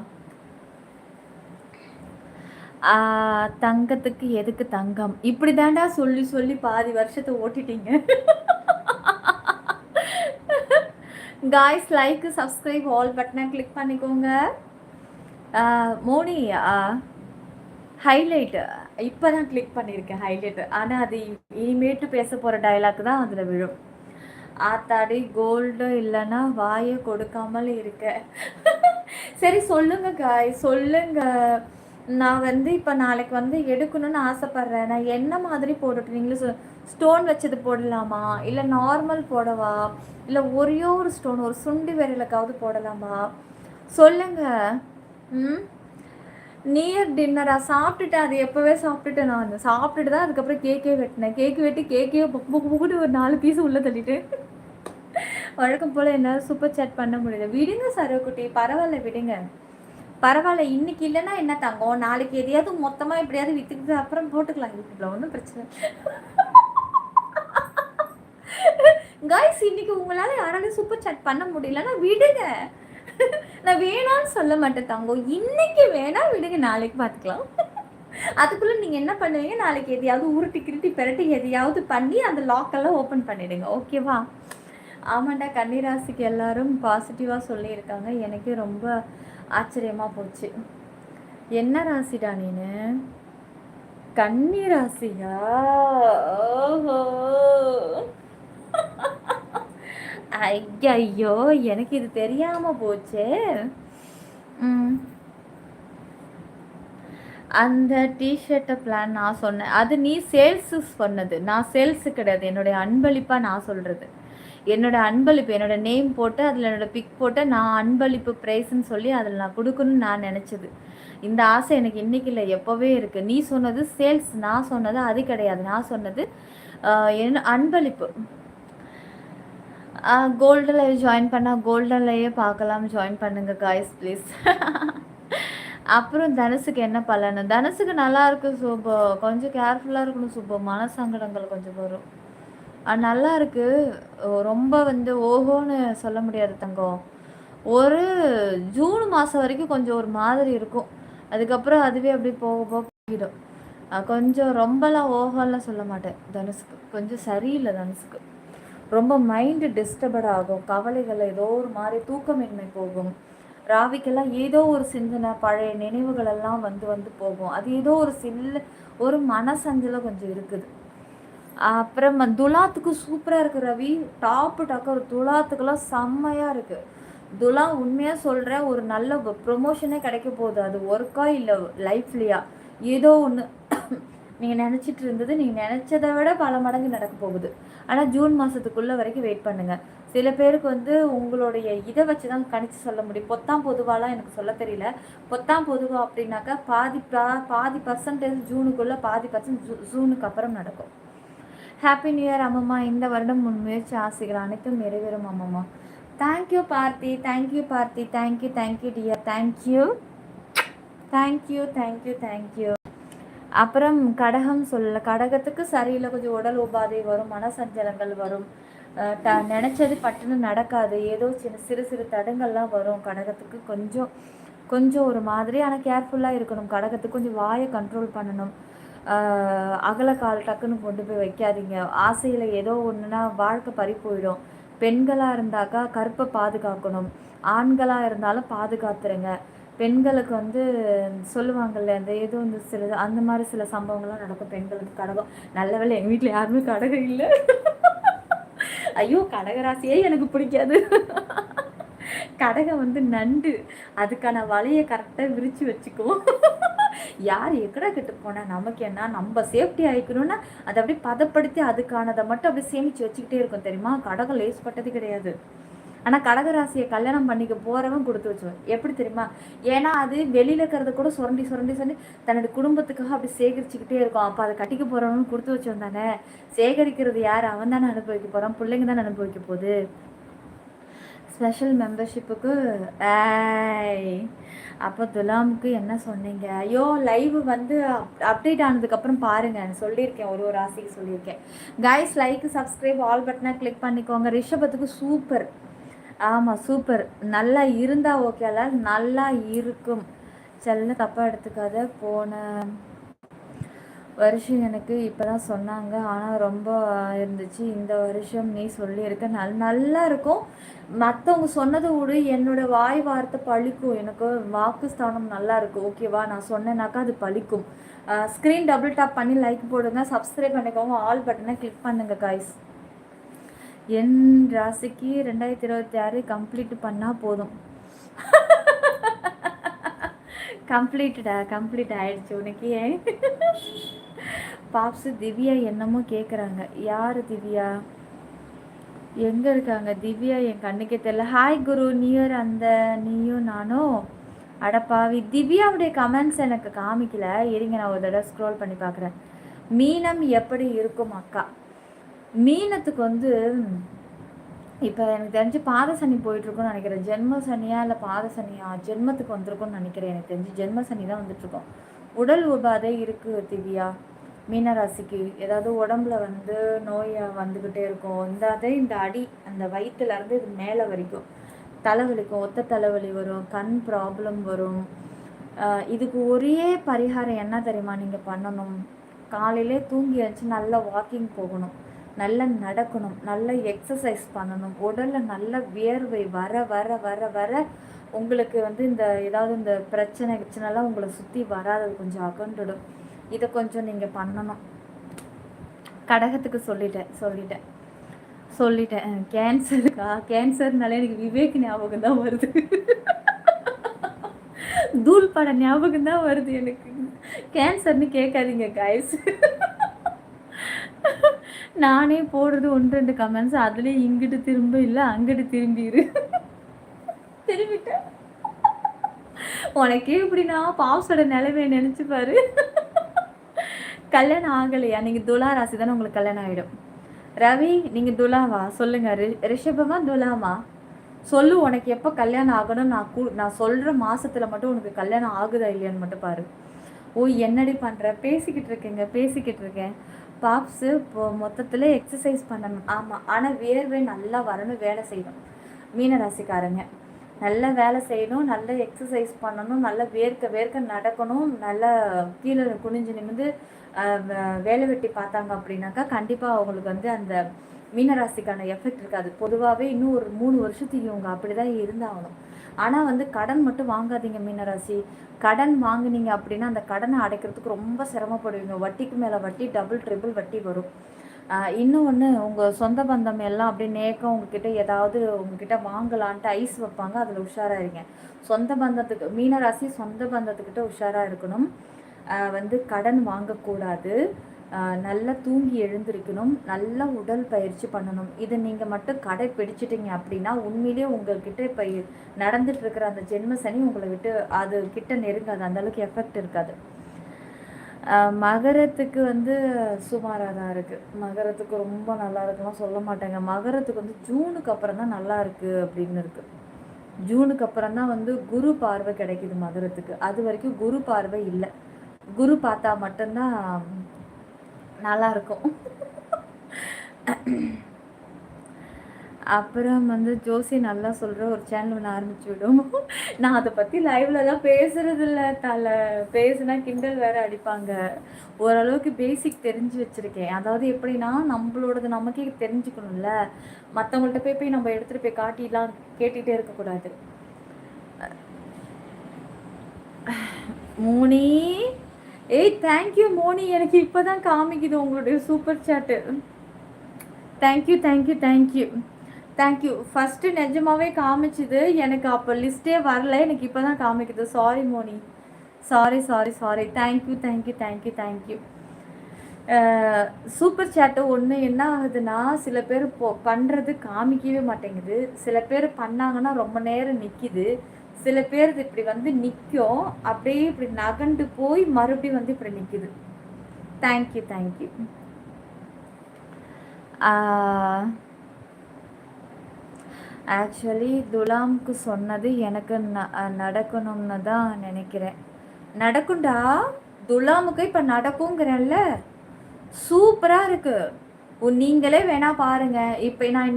தங்கத்துக்கு எதுக்கு தங்கம்? இப்படி தாண்டா சொல்லி சொல்லி பாதி வருஷத்தை ஓட்டிட்டீங்க. காய்ஸ், லைக், சப்ஸ்கிரைப், ஆல் பட்டனை கிளிக் பண்ணிக்கோங்க. மோனி ஹைலைட்டு இப்போ தான் கிளிக் பண்ணியிருக்கேன், ஹைலைட்டு. ஆனால் அது இனிமேட்டு பேச போகிற டைலாக் தான் அதில் விழும். ஆத்தாடி கோல்டு இல்லைன்னா வாயை கொடுக்காமல் இருக்க. சரி சொல்லுங்க காய், சொல்லுங்க. நான் வந்து இப்போ நாளைக்கு வந்து எடுக்கணும்னு ஆசைப்பட்றேன். நான் என்ன மாதிரி போடட்டும்? நீங்களும் ஸ்டோன் வச்சது போடலாமா, இல்லை நார்மல் போடவா, இல்லை ஒரே ஒரு ஸ்டோன் ஒரு சுண்டி விரலுக்காவது போடலாமா? சொல்லுங்க. நியர் டின்னராக சாப்பிட்டுட்டு, அது எப்போவே சாப்பிட்டுட்டு நான் சாப்பிட்டுட்டு தான் அதுக்கப்புறம் கேக்கே வெட்டினேன். கேக்கு வெட்டி கேக்கே புக்கு ஒரு 4 பீஸ் உள்ளே தள்ளிட்டு வழக்கம் போல் என்னால் சூப்பர் சாட் பண்ண முடியல. விடுங்க சரோக்குட்டி, பரவாயில்ல விடுங்க, பரவாயில்ல. இன்னைக்கு இல்லைன்னா என்ன தங்கம், நாளைக்கு எதையாவது மொத்தமாக எப்படியாவது விற்றுக்கிட்டு அப்புறம் போட்டுக்கலாம். யூடியூப்ல ஒன்றும் பிரச்சனை. காய்ஸ், இன்னைக்கு உங்களால் யாராலையும் சூப்பர் சாட் பண்ண முடியலன்னா விடுங்க. நான் வேணான்னு சொல்ல மாட்டேன் தங்கம், இன்னைக்கு வேணா விடுங்க, நாளைக்கு பார்த்துக்கலாம். அதுக்குள்ளே நீங்கள் என்ன பண்ணுவீங்க, நாளைக்கு எதையாவது உருட்டி கிருட்டி பெரட்டி எதையாவது பண்ணி அந்த லாக்கெல்லாம் ஓப்பன் பண்ணிவிடுங்க. ஓகேவா? ஆமாண்டா, கன்னிராசிக்கு எல்லாரும் பாசிட்டிவாக சொல்லியிருக்காங்க. எனக்கு ரொம்ப ஆச்சரியமாக போச்சு. என்ன ராசிடா நீனு? கன்னிராசியா? ஓஹோ, ஐயோ, எனக்கு இது தெரியாமல் போச்சு. அந்த டிஷர்ட்டை பிளான் நான் சொன்னேன், அது நீ சேல்ஸு சொன்னது, நான் சேல்ஸு கிடையாது. என்னுடைய அன்பளிப்பாக நான் சொல்கிறது, என்னோட அன்பளிப்பு, என்னோட நேம் போட்டு அதில் என்னோட பிக் போட்டு நான் அன்பளிப்பு ப்ரைஸ்ன்னு சொல்லி அதில் நான் கொடுக்கணும்னு நான் நினச்சது. இந்த ஆசை எனக்கு இன்றைக்கி இல்லை, எப்போவே இருக்குது. நீ சொன்னது சேல்ஸ், நான் சொன்னது அது கிடையாது. நான் சொன்னது என்ன அன்பளிப்பு. கோல்டன் லைவ் ஜாயின் பண்ணால் கோல்டன் லைவே பார்க்கலாம், ஜாயின் பண்ணுங்கள் காய்ஸ் ப்ளீஸ். அப்புறம் தனுசுக்கு என்ன பலன்? தனுசுக்கு நல்லா இருக்குது சூப்போ, கொஞ்சம் கேர்ஃபுல்லாக இருக்கணும் சூப்போ, மனசங்கடங்கள் கொஞ்சம் வரும். நல்லா இருக்குது, ரொம்ப வந்து ஓஹோன்னு சொல்ல முடியாது தங்கம். ஒரு ஜூன் மாதம் வரைக்கும் கொஞ்சம் ஒரு மாதிரி இருக்கும், அதுக்கப்புறம் அதுவே அப்படி போக போகிடும். கொஞ்சம் ரொம்பலாம் ஓஹோலாம் சொல்ல மாட்டேன். தனுசுக்கு கொஞ்சம் சரியில்லை. தனுசுக்கு ரொம்ப மைண்டு டிஸ்டர்பட் ஆகும், கவலைகள் ஏதோ ஒரு மாதிரி, தூக்கமின்மை போகும். ராவிக்கெல்லாம் ஏதோ ஒரு சிந்தனை, பழைய நினைவுகள் எல்லாம் வந்து வந்து போகும். அது ஏதோ ஒரு மனசஞ்சல கொஞ்சம் இருக்குது. அப்புறம் துலாத்துக்கு சூப்பராக இருக்குது ரவி, டாக்கு ஒரு துலாத்துக்கெல்லாம் செம்மையாக இருக்குது. துலா உண்மையாக சொல்கிறேன், ஒரு நல்ல ப்ரொமோஷனே கிடைக்க போகுது. அது ஒர்க்கா இல்லை லைஃப்லையா ஏதோ ஒன்று நீங்கள் நினச்சிட்டு இருந்தது நீங்கள் நினச்சதை விட பல மடங்கு நடக்க போகுது. ஆனால் ஜூன் மாதத்துக்குள்ளே வரைக்கும் வெயிட் பண்ணுங்கள். சில பேருக்கு வந்து உங்களுடைய இதை வச்சு தான் கணிச்சு சொல்ல முடியும். பொத்தாம் பொதுவாலாம் எனக்கு சொல்ல தெரியல. பொத்தாம் பொதுவா அப்படின்னாக்கா பாதி பர்சன்டேஜ் ஜூனுக்குள்ளே, பாதி பர்சன்ட் ஜூனுக்கு அப்புறம் நடக்கும். ஹாப்பி நியூ இயர் அம்மம்மா. இந்த வருடம் முன் முயற்சி ஆசைகள் அனைத்தும் நிறைவேறும் அம்மம்மா. Thank you Parthi, thank you Parthi, thank you, thank you dear, thank you, thank you, thank you, thank you. அப்புறம் கடகம் சொல்லலை, கடகத்துக்கு சரியில்லை, கொஞ்சம் உடல் உபாதை வரும், மனசஞ்சலங்கள் வரும், நினச்சது பட்டுன்னு நடக்காது, ஏதோ சிறு சிறு தடங்கள்லாம் வரும். கடகத்துக்கு கொஞ்சம் ஒரு மாதிரி, ஆனால் கேர்ஃபுல்லாக இருக்கணும். கடகத்துக்கு கொஞ்சம் வாயை கண்ட்ரோல் பண்ணணும். அகலக்கால் டக்குன்னு கொண்டு போய் வைக்காதீங்க. ஆசையில் ஏதோ ஒன்றுனா வாழ்க்கை பறி போயிடும். பெண்களாக இருந்தாக்கா கற்பை பாதுகாக்கணும், ஆண்களாக இருந்தாலும் பாதுகாத்துருங்க. பெண்களுக்கு வந்து சொல்லுவாங்கள்ல, அந்த ஏதோ வந்து சில அந்த மாதிரி சில சம்பவங்கள்லாம் நடக்கும் பெண்களுக்கு. கடகம் நல்ல வேலை எங்கள் வீட்டில் யாருமே கடகம் இல்லை. ஐயோ, கடகராசியே எனக்கு பிடிக்காது. கடகம் வந்து நண்டு, அதுக்கான வலையை கரெக்டாக விரித்து வச்சுக்குவோம். யார் எக்கடா கெட்டு போனால் நமக்கு என்ன, நம்ம சேஃப்டி ஆகிக்கணும்னா அதை அப்படியே பதப்படுத்தி அதுக்கானதை மட்டும் அப்படியே சேமித்து வச்சுக்கிட்டே இருக்கும் தெரியுமா. கடகம் லேஸ்பட்டது கிடையாது. ஆனால் கடகராசியை கல்யாணம் பண்ணிக்க போகிறவன் கொடுத்து வச்சுவேன். எப்படி தெரியுமா, ஏன்னா அது வெளியில் இருக்கிறத கூட சுரண்டி சுரண்டி சுரண்டி தன்னுடைய குடும்பத்துக்காக அப்படி சேகரிச்சுக்கிட்டே இருக்கும். அப்போ அதை கட்டிக்க போகிறவனும் கொடுத்து வச்சவன் தானே. சேகரிக்கிறது யார், அவன் தானே அனுபவிக்க போகிறான், பிள்ளைங்க தானே அனுபவிக்க போகுது. ஸ்பெஷல் மெம்பர்ஷிப்புக்கு அப்போ துலாமுக்கு என்ன சொன்னீங்க? ஐயோ, லைவ் வந்து அப்டேட் ஆனதுக்கப்புறம் பாருங்கள், சொல்லியிருக்கேன், ஒரு ஒரு ராசிக்கு சொல்லியிருக்கேன். கைஸ், லைக் சப்ஸ்கிரைப் ஆல் பட்டனை கிளிக் பண்ணிக்கோங்க. ரிஷபத்துக்கு சூப்பர். ஆமாம், சூப்பர். நல்லா இருந்தால் ஓகேல, நல்லா இருக்கும். செல்ல தப்பாக எடுத்துக்காத. போன வருஷம் எனக்கு இப்போ தான் சொன்னாங்க, ஆனால் ரொம்ப இருந்துச்சு. இந்த வருஷம் நீ சொல்லியிருக்க நல்லா இருக்கும். மற்றவங்க சொன்னதை விட என்னோடய வாய் வார்த்தை பழிக்கும். எனக்கு வாக்குஸ்தானம் நல்லா இருக்கும். ஓகேவா, நான் சொன்னேனாக்கா அது பழிக்கும். ஸ்க்ரீன் டபுள் டாப் பண்ணி லைக் போடுங்க, சப்ஸ்கிரைப் பண்ணிக்கோங்க, ஆல் பட்டனை கிளிக் பண்ணுங்க காய்ஸ். என் ராசிக்கு 2026 கம்ப்ளீட் பண்ணால் போதும். கம்ப்ளீட் ஆயிடுச்சு உனக்கு. ஏன் பாப்ஸு திவ்யா என்னமோ கேட்குறாங்க. யார் திவ்யா, எங்கே இருக்காங்க திவ்யா? என் கண்ணுக்கே தெரியல. ஹாய் குரு, நியர் அந்த நீயும் நானும். அடப்பாவி, திவ்யாவுடைய கமெண்ட்ஸ் எனக்கு காமிக்கல. இருங்க, நான் ஒரு தடவை ஸ்க்ரோல் பண்ணி பார்க்குறேன். மீனம் எப்படி இருக்கும் அக்கா? மீனத்துக்கு வந்து இப்போ எனக்கு தெரிஞ்சு பாத சனி போயிட்டுருக்குன்னு நினைக்கிறேன். ஜென்ம சனியா இல்லை பாத சனியா, ஜென்மத்துக்கு வந்திருக்குன்னு நினைக்கிறேன். எனக்கு தெரிஞ்சு ஜென்ம சனி தான் வந்துட்டுருக்கோம். உடல் உபாதை இருக்குது திவ்யா. மீனராசிக்கு ஏதாவது உடம்புல வந்து நோய் வந்துக்கிட்டே இருக்கும். இந்த அடி அந்த வயிற்றுலேருந்து இது மேலே வரைக்கும் தலைவலிக்கும், ஒத்த தலைவலி வரும், கண் ப்ராப்ளம் வரும். இதுக்கு ஒரே பரிகாரம் என்ன தெரியுமா நீங்கள் பண்ணணும்? காலையிலே தூங்கி வச்சு நல்லா வாக்கிங் போகணும், நல்லா நடக்கணும், நல்லா எக்ஸசைஸ் பண்ணணும். உடலில் நல்ல வியர்வை வர வர வர வர உங்களுக்கு வந்து இந்த ஏதாவது இந்த பிரச்சனைலாம் உங்களை சுற்றி வராது, கொஞ்சம் அகன்றுடும். இதை கொஞ்சம் நீங்கள் பண்ணணும். கடகத்துக்கு சொல்லிட்டேன். கேன்சருக்கா? கேன்சர்னாலே எனக்கு விவேக் ஞாபகம் தான் வருது. தூள் பட ஞாபகம் தான் வருது எனக்கு. கேன்சர்னு கேட்காதீங்க கைஸ். நானே போடுறது 1-2 கமெண்ட்ஸ், அதுலேயே இங்கிட்டு திரும்ப இல்லை அங்கிட்டு திரும்பிடு. திரும்பிட்டேன். உனக்கே இப்படின்னா பாப்ஸோட நிலைமையை நினச்சி பாரு. கல்யாணம் ஆகலையா? நீங்கள் துலா ராசி தானே, உங்களுக்கு கல்யாணம் ஆகிடும். ரவி, நீங்கள் துலாவா? சொல்லுங்கள். ரிஷபமா துலாமா? சொல்லு, உனக்கு எப்போ கல்யாணம் ஆகணும்? நான் சொல்கிற மாதத்தில் மட்டும் உனக்கு கல்யாணம் ஆகுதா இல்லையான்னு மட்டும் பாரு. ஓ, என்னடி பண்ணுற? பேசிக்கிட்டு இருக்கேன். பாப்ஸு இப்போ மொத்தத்தில் எக்ஸசைஸ் பண்ணணும். ஆமாம், ஆனால் வேர்வை நல்லா வரணும், வேலை செய்யணும். மீனராசிக்காரங்க நல்லா வேலை செய்யணும், நல்லா எக்ஸசைஸ் பண்ணணும், நல்லா வேர்க்க நடக்கணும், நல்லா கீழே குனிஞ்சு நிமிந்து வேலை வெட்டி பார்த்தாங்க அப்படின்னாக்கா கண்டிப்பாக அவங்களுக்கு வந்து அந்த மீனராசிக்கான எஃபெக்ட் இருக்காது. பொதுவாகவே இன்னும் ஒரு 3 வருஷத்துக்கு இவங்க அப்படி தான் இருந்தாகணும். ஆனால் வந்து கடன் மட்டும் வாங்காதீங்க மீனராசி. கடன் வாங்கினீங்க அப்படின்னா அந்த கடனை அடைக்கிறதுக்கு ரொம்ப சிரமப்படுவீங்க. வட்டிக்கு மேலே வட்டி, டபுள் ட்ரிபிள் வட்டி வரும். இன்னும் ஒன்று, உங்கள் சொந்த பந்தம் எல்லாம் அப்படி நேக்கம் உங்ககிட்ட ஏதாவது உங்ககிட்ட வாங்கலான்ட்டு ஐஸ் வைப்பாங்க, அதில் உஷாராக இருங்க. சொந்த பந்தத்துக்கு, மீனராசி சொந்த பந்தத்துக்கிட்ட உஷாராக இருக்கணும். வந்து கடன் வாங்கக்கூடாது, நல்லா தூங்கி எழுந்திருக்கணும், நல்லா உடல் பயிற்சி பண்ணணும். இதை நீங்கள் மட்டும் கடைப்பிடிச்சிட்டிங்க அப்படின்னா உண்மையிலேயே உங்கள்கிட்ட இப்போ நடந்துட்டு இருக்கிற அந்த ஜென்ம சனி உங்களை விட்டு அது கிட்ட நெருங்காது, அந்தளவுக்கு எஃபெக்ட் இருக்காது. மகரத்துக்கு வந்து சுமாராக தான் இருக்குது. மகரத்துக்கு ரொம்ப நல்லா இருக்குலாம் சொல்ல மாட்டேங்க. மகரத்துக்கு வந்து ஜூனுக்கு அப்புறம் தான் நல்லா இருக்குது அப்படின்னு இருக்குது. ஜூனுக்கு அப்புறம் தான் வந்து குரு பார்வை கிடைக்கிது மகரத்துக்கு. அது வரைக்கும் குரு பார்வை இல்லை. குரு பார்த்தா மட்டும்தான் நல்லா இருக்கும். அப்புறம் வந்து ஜோசி நல்லா சொல்கிற ஒரு சேனல் ஒன்று ஆரம்பிச்சு விடும். நான் அதை பற்றி லைவ்லலாம் பேசுறது இல்லை தலை, பேசுனா கிண்டல் வேற அடிப்பாங்க. ஓரளவுக்கு பேசிக் தெரிஞ்சு வச்சுருக்கேன். அதாவது எப்படின்னா நம்மளோடது நமக்கே தெரிஞ்சுக்கணும்ல, மற்றவங்கள்ட்ட போய் நம்ம எடுத்துகிட்டு போய் காட்டிலாம் கேட்டுகிட்டே இருக்கக்கூடாது. மோனி, ஏய் தேங்க்யூ மோனி, எனக்கு இப்போ தான் காமிக்குது உங்களுடைய super chat. Thank you thank you thank you thank you. First நிஜமாவே காமிச்சுது எனக்கு, அப்போ லிஸ்ட்டே வரல, எனக்கு இப்போ தான் காமிக்குது. Sorry Moni, sorry sorry sorry. Thank you thank you thank you thank you. Super chat ஒன்று என்ன ஆகுதுன்னா, சில பேர் பண்ணுறது காமிக்கவே மாட்டேங்குது, சில பேர் பண்ணாங்கன்னா ரொம்ப நேரம் நிற்கிது, சில பேர் இப்படி வந்து நிற்கும், அப்படியே இப்படி நகண்டு போய் மறுபடியும் வந்து இப்படி நிற்கிது. Thank you thank you. ஆக்சுவலி துலாமுக்கு சொன்னது எனக்கு நடக்கணும்னு தான் நினைக்கிறேன். நடக்கும்டா, துலாமுக்கு இப்போ நடக்குங்கிறல்ல, சூப்பராக இருக்குது. நீங்களே வேணா பாருங்க. இப்போ நான்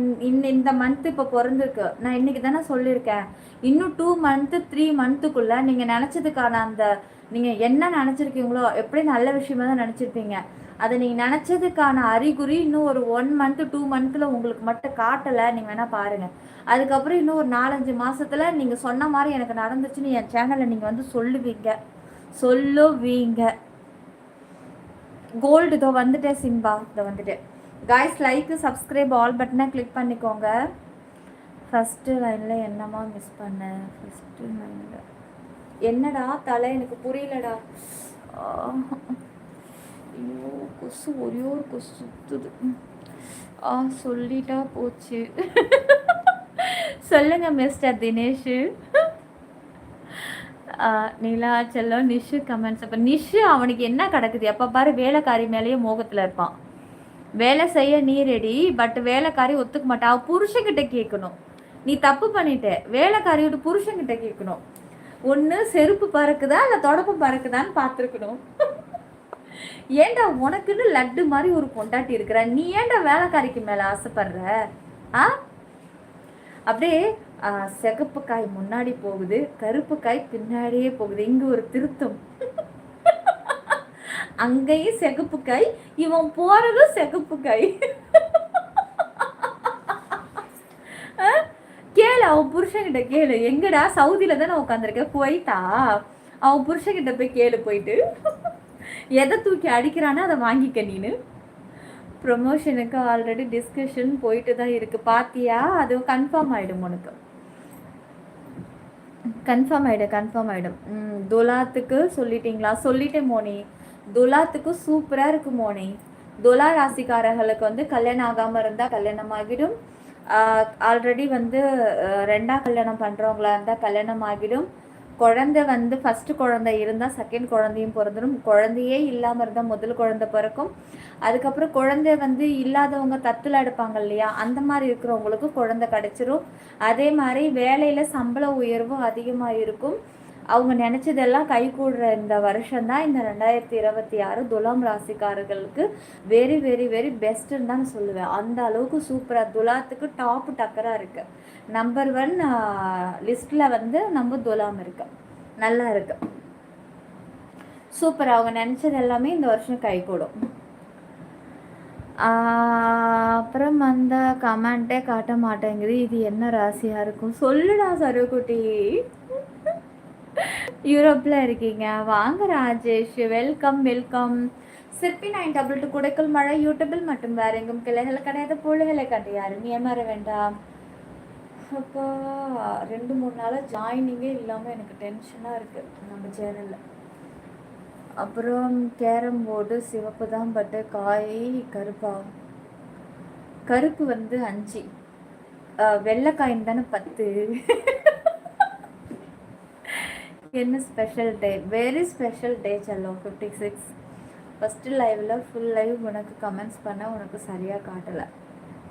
இந்த மந்த் இப்போ பிறந்திருக்கு, நான் இன்னைக்கு தானே சொல்லியிருக்கேன். இன்னும் 2 மந்த்து 3 மந்த்துக்குள்ளே நீங்கள் நினச்சதுக்கான அந்த நீங்கள் என்ன நினச்சிருக்கீங்களோ, எப்படி நல்ல விஷயமா தான் நினச்சிருப்பீங்க, அதை நீங்கள் நினச்சதுக்கான அறிகுறி இன்னும் ஒரு 1 மந்த்து 2 மந்த்தில் உங்களுக்கு மட்டும் காட்டலை. நீங்கள் வேணால் பாருங்கள். அதுக்கப்புறம் இன்னும் ஒரு 4-5 மாதத்தில் நீங்கள் சொன்ன மாதிரி எனக்கு நடந்துச்சுன்னு என் சேனலில் நீங்கள் வந்து சொல்லுவீங்க. கோல்டு இதோ வந்துட்டேன் சிம்பா, இதோ வந்துட்டேன். காய்ஸ் லைக் சப்ஸ்கிரைப் ஆல் பட்டனை கிளிக் பண்ணிக்கோங்க. ஃபஸ்ட்டு லைனில் என்னம்மா மிஸ் பண்ணேன்? ஃபஸ்ட்டு லைனில் என்னடா தலை, எனக்கு புரியலடா. ஐயோ கொசு, ஒரே ஒரு கொசு சுத்துது. சொல்லிட்டா போச்சு. சொல்லுங்க மிஸ்டர் தினேஷ். நிலா செல்லம் நிஷு கமெண்ட்ஸ். அப்போ நிஷு அவனுக்கு என்ன கிடக்குது, எப்போ பாரு வேலைக்காரி மேலேயே மோகத்தில் இருப்பான். வேலை செய்ய நீ ரெடி, பட் வேலைக்காரி ஒத்துக்க மாட்டா. அவ புருஷன்கிட்ட கேட்கணும், நீ தப்பு பண்ணிட்ட. வேலைக்காரியோட புருஷன்கிட்ட கேட்கணும், ஒன்று செருப்பு பறக்குதா இல்லை தொடப்பு பறக்குதான்னு பார்த்துருக்கணும். ஏன்டா உனக்குன்னு லட்டு மாதிரி ஒரு பொண்டாட்டி இருக்கிற, நீ ஏன்டா வேலைக்காரிக்கு மேலே ஆசைப்படுற? அப்படியே சிகப்பு காய் முன்னாடி போகுது, கருப்பு காய் பின்னாடியே போகுது. இங்கே ஒரு திருத்தம், அங்கேயும் சிகப்பு காய், இவன் போறதும் சிகப்பு காய். கேளு, அவன் புருஷன்கிட்ட கேளு. எங்கடா சவுதியில தானே உட்காந்துருக்க, குவைத்தா? அவன் புருஷன்கிட்ட போய் கேளு போயிட்டு, எதை தூக்கி அடிக்கிறானோ அதை வாங்கிக்க நீனு. ப்ரொமோஷனுக்கு ஆல்ரெடி டிஸ்கஷன் போயிட்டு தான் இருக்கு, பாத்தியா? அது கன்ஃபார்ம் ஆயிடும், உனக்கு கன்ஃபார்ம் ஆயிடும். துலாத்துக்கு சொல்லிட்டீங்களா? சொல்லிட்டேன் மோனி. துலாத்துக்கு சூப்பராக இருக்கு மோனி. துலா ராசிக்காரர்களுக்கு வந்து கல்யாணம் ஆகாமல் இருந்தால் கல்யாணம் ஆகிடும். ஆல்ரெடி வந்து 2ஆம் கல்யாணம் பண்ணுறவங்களா இருந்தால் கல்யாணம் ஆகிடும். குழந்தை வந்து ஃபஸ்ட்டு குழந்தை இருந்தால் செகண்ட் குழந்தையும் பிறந்துடும். குழந்தையே இல்லாமல் இருந்தால் முதல் குழந்தை பிறக்கும். அதுக்கப்புறம் குழந்தை வந்து இல்லாதவங்க தத்தில் எடுப்பாங்க இல்லையா, அந்த மாதிரி இருக்கிறவங்களுக்கு குழந்தை கிடச்சிரும். அதே மாதிரி வேலையில் சம்பள உயர்வும் அதிகமாக இருக்கும். அவங்க நினச்சதெல்லாம் கைகூடுற இந்த வருஷம்தான் இந்த 2026 துலாம் ராசிக்காரர்களுக்கு வெரி வெரி வெரி பெஸ்ட்டுன்னு தான் சொல்லுவேன். அந்த அளவுக்கு சூப்பராக துலாத்துக்கு டாப்பு டக்கராக இருக்குது. நம்பர் 1 லிஸ்ட்டில் வந்து நம்ம துலாம் இருக்கு, நல்லா இருக்கு, சூப்பர். அவங்க நினச்சது எல்லாமே இந்த வருஷம் கைகூடும். அப்புறம் அந்த கமெண்ட்டே காட்ட மாட்டேங்குது, இது என்ன ராசியாக இருக்கும்? சொல்லுடா சருக்குட்டி. யூரோப்பில் இருக்கீங்க, வாங்க ராஜேஷ், வெல்கம் வெல்கம். சிற்பி 922 குடைக்குள் மழை யூடியூபில் மட்டும் வேற எங்கும் கிளைகள் கிடையாது, பொழுகளை கண்டு யாரும் ஏமாற வேண்டாம். அப்போ 2-3 நாளாக ஜாயினிங்கே இல்லாமல் எனக்கு டென்ஷனாக இருக்குது நம்ம சேனலில். அப்புறம் கேரம் போர்டு சிவப்பு தான், பட்டு காய் கருப்பா? கருப்பு வந்து 5, வெள்ளைக்காயின் தானே 10. என்ன special day? Very special day செல்லம். 56 ஃபஸ்ட்டு லைவில் ஃபுல் லைவ் உனக்கு கமெண்ட்ஸ் பண்ண உனக்கு சரியாக காட்டலை.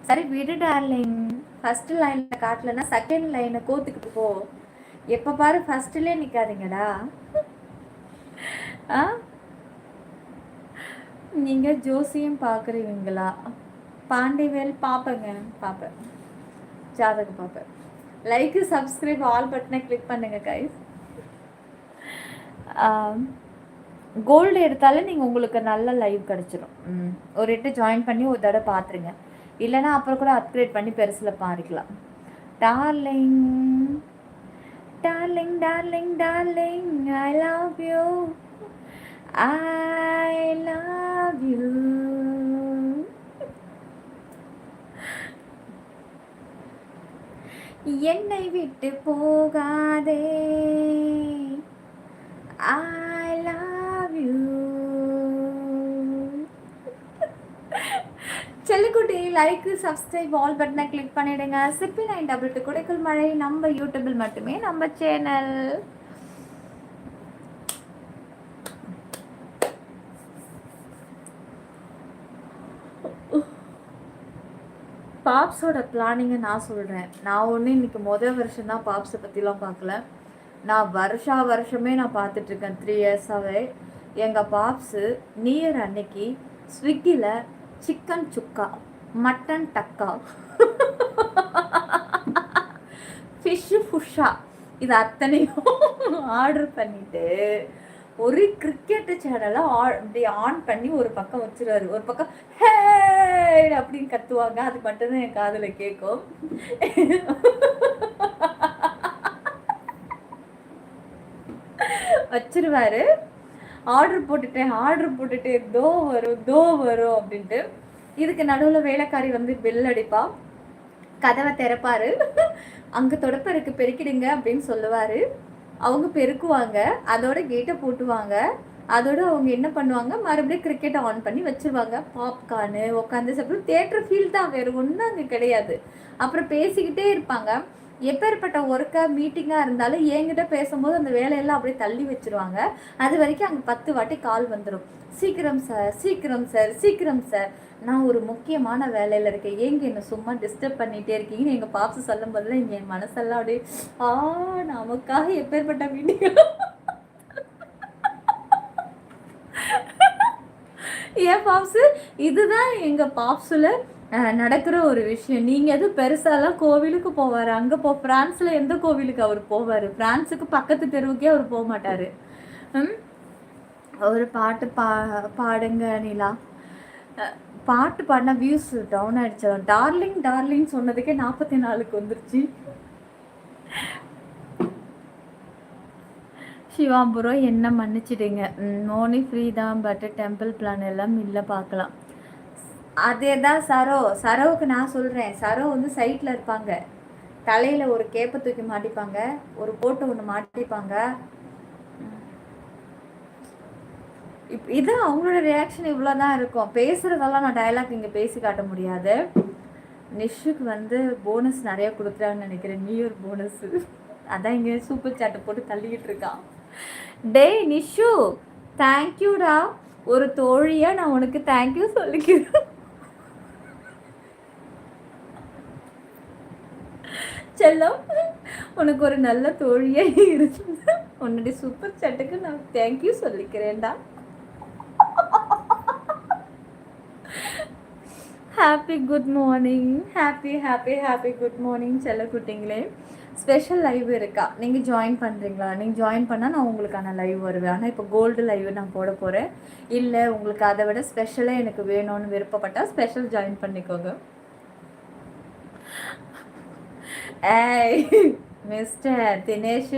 சரி விடு டார்லிங், ஃபஸ்ட்டு லைனில் காட்டலைன்னா செகண்ட் லைனை கோத்துக்கிட்டு போ. எப்போ பாரு ஃபஸ்ட்டுலேயே நிற்காதீங்கடா. நீங்கள் ஜோசியம் பார்க்குறீங்களா? பாண்டிவேல் பார்ப்பேங்க, பார்ப்பேன். ஜாதகம் பார்ப்பேன். லைக்கு சப்ஸ்கிரைப் ஆல் பட்டனை கிளிக் பண்ணுங்க கைஸ். கோல்டு எடுத்தாலே நீங்கள் உங்களுக்கு நல்ல லைவ் கிடச்சிரும். ஒரு 8 ஜாயின் பண்ணி ஒரு தடவை பார்த்துருங்க. இல்லைனா அப்புறம் கூட அப்கிரேட் பண்ணி பெருசில் பாரிக்கலாம். Darling darling darling darling I love you I love you. என்னை விட்டு போகாதே I love you. செல்லுக்குட்டி லைக் சப்ஸ்கிரைப் ஆல் பட்டனை கிளிக் பண்ணிடுங்க. சிப்பி 922 குடைக்குள் மழை நம்ம யூடியூபில் மட்டுமே, நம்ம சேனல். பாப்ஸோட பிளானிங்கை நான் சொல்கிறேன். நான் ஒன்று இன்றைக்கி வருஷம் தான் பாப்ஸை பற்றிலாம் பார்க்கல. நான் வருஷமே நான் பார்த்துட்ருக்கேன் 3 இயர்ஸாகவே. எங்கள் பாப்ஸு நியூ இயர் அன்னைக்கு ஸ்விக்கியில் சிக்கன் சுக்கா, மட்டன் டக்கா, ஃபிஷ்ஷு ஃபுஷ்ஷா இது அத்தனையும் ஆர்டர் பண்ணிவிட்டு ஒரு கிரிக்கெட்டு சேனலை அப்படி ஆன் பண்ணி ஒரு பக்கம் வச்சுருவாரு. ஒரு பக்கம் ஹே அப்படின்னு கத்துவாங்க. அது மட்டும்தான் என் காதில் கேட்கும். வச்சிருவாரு. ஆர்டர் போட்டுட்டு தோ வரும் அப்படின்ட்டு. இதுக்கு நடுவில் வேலைக்காரி வந்து பெல் அடிப்பா, கதவை திறப்பாரு. அங்கே தொடப்பருக்கு பெருக்கிடுங்க அப்படின்னு சொல்லுவார். அவங்க பெருக்குவாங்க, அதோட கேட்டை போட்டுவாங்க. அதோட அவங்க என்ன பண்ணுவாங்க, மறுபடியும் கிரிக்கெட்டை ஆன் பண்ணி வச்சுருவாங்க. பாப்கார்னு உட்காந்து சாப்பிட்டு தியேட்டர் ஃபீல் தான், வேறு ஒன்றும் அங்கே கிடையாது. அப்புறம் பேசிக்கிட்டே இருப்பாங்க. எப்பேற்பட்ட ஒர்க்காக மீட்டிங்காக இருந்தாலும் என்கிட்ட பேசும்போது அந்த வேலையெல்லாம் அப்படியே தள்ளி வச்சுருவாங்க. அது வரைக்கும் அங்கே 10 வாட்டி கால் வந்துடும். சீக்கிரம் சார், நான் ஒரு முக்கியமான வேலையில் இருக்கேன், ஏங்க என்னை சும்மா டிஸ்டர்ப் பண்ணிகிட்டே இருக்கீங்கன்னு எங்கள் பாப்ஸ் சொல்லும் போதெல்லாம் இங்கே என் மனசெல்லாம் அப்படியே நமக்காக எப்பேற்பட்ட மீட்டிங். ஏன் பாப்ஸு, இதுதான் எங்கள் பாப்ஸில் நடக்கிற ஒரு விஷயம். நீங்கள் எதுவும் பெருசாலாம் கோவிலுக்கு போவார், அங்கே ஃப்ரான்ஸில் எந்த கோவிலுக்கு அவர் போவார்? ஃப்ரான்ஸுக்கு பக்கத்து தெருவுக்கே அவர் போக மாட்டார். ஒரு பாட்டு பாடுங்க நிலா. பாட்டு பாடினா வியூஸ் டவுன் ஆகிடுச்சிடும். டார்லிங் சொன்னதுக்கே 44க்கு வந்துருச்சு. சிவாபுரம் என்ன மன்னிச்சிடுங்க, மோனி ஃப்ரீ தான், பட் டெம்பிள் பிளான் எல்லாம் இல்லை, பார்க்கலாம். அதே தான் சரோவுக்கு நான் சொல்கிறேன். சரோ வந்து சைட்டில் இருப்பாங்க, தலையில் ஒரு கேப்பை தூக்கி மாட்டிப்பாங்க, ஒரு போட்டோ ஒன்று மாட்டிப்பாங்க. இதுதான் அவங்களோட ரியாக்ஷன், இவ்வளோ தான் இருக்கும். பேசுகிறதெல்லாம் நான் டயலாக் இங்கே பேசி காட்ட முடியாது. நிஷுக்கு வந்து போனஸ் நிறையா கொடுத்துட்டாங்கன்னு நினைக்கிறேன், நியூ இயர் போனஸு. அதான் இங்கே சூப்பர் சாட்டை போட்டு தள்ளிக்கிட்டு இருக்கான். டேய் நிஷு, தேங்க்யூடா, ஒரு தோழியாக நான் உனக்கு தேங்க்யூ சொல்லிக்கிறேன். செல்லம், உனக்கு ஒரு நல்ல தோழியாக இருந்து உன்னுடைய சூப்பர் சாட்டுக்கு நான் தேங்க்யூ சொல்லிக்கிறேன்டா. Happy good morning, happy good morning செல்லக்குட்டிங்களே. ஸ்பெஷல் லைவ் இருக்கா, நீங்கள் ஜாயின் பண்ணுறீங்களா? நீங்கள் ஜாயின் பண்ணால் நான் உங்களுக்கான லைவ் வருவேன். ஆனால் இப்போ கோல்டு லைவ் நான் போட போகிறேன். இல்லை உங்களுக்கு அதை விட ஸ்பெஷலாக எனக்கு வேணும்னு விருப்பப்பட்டால் ஸ்பெஷல் ஜாயின் பண்ணிக்கோங்க. ஏய் மிஸ்டர் தினேஷ்,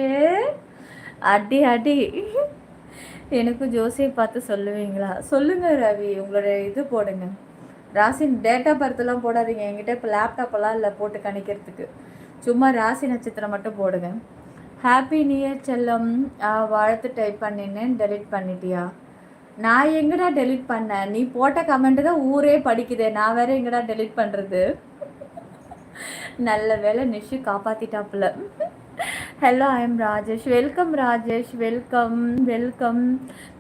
அடி எனக்கு ஜோசியை பார்த்து சொல்லுவீங்களா? சொல்லுங்கள் ரவி, உங்களோட இது போடுங்க. ராசி டேட் ஆஃப் பர்த்லாம் போடாதீங்க, என்கிட்ட இப்போ லேப்டாப்பெல்லாம் இல்லை போட்டு கணிக்கிறதுக்கு. சும்மா ராசி நட்சத்திரம் மட்டும் போடுங்க. ஹாப்பி நியூ இயர் செல்லம். வாழ்த்து டைப் பண்ணினேன், டெலிட் பண்ணிட்டியா? நான் எங்கடா டெலிட் பண்ணேன்? நீ போட்ட கமெண்ட்டு தான் ஊரே படிக்குதே, நான் வேற எங்கடா டெலிட் பண்ணுறது? நல்ல வேலை நிஷு காப்பாற்றிட்டாப்புல. Hello, I am Rajesh. Welcome Rajesh, welcome.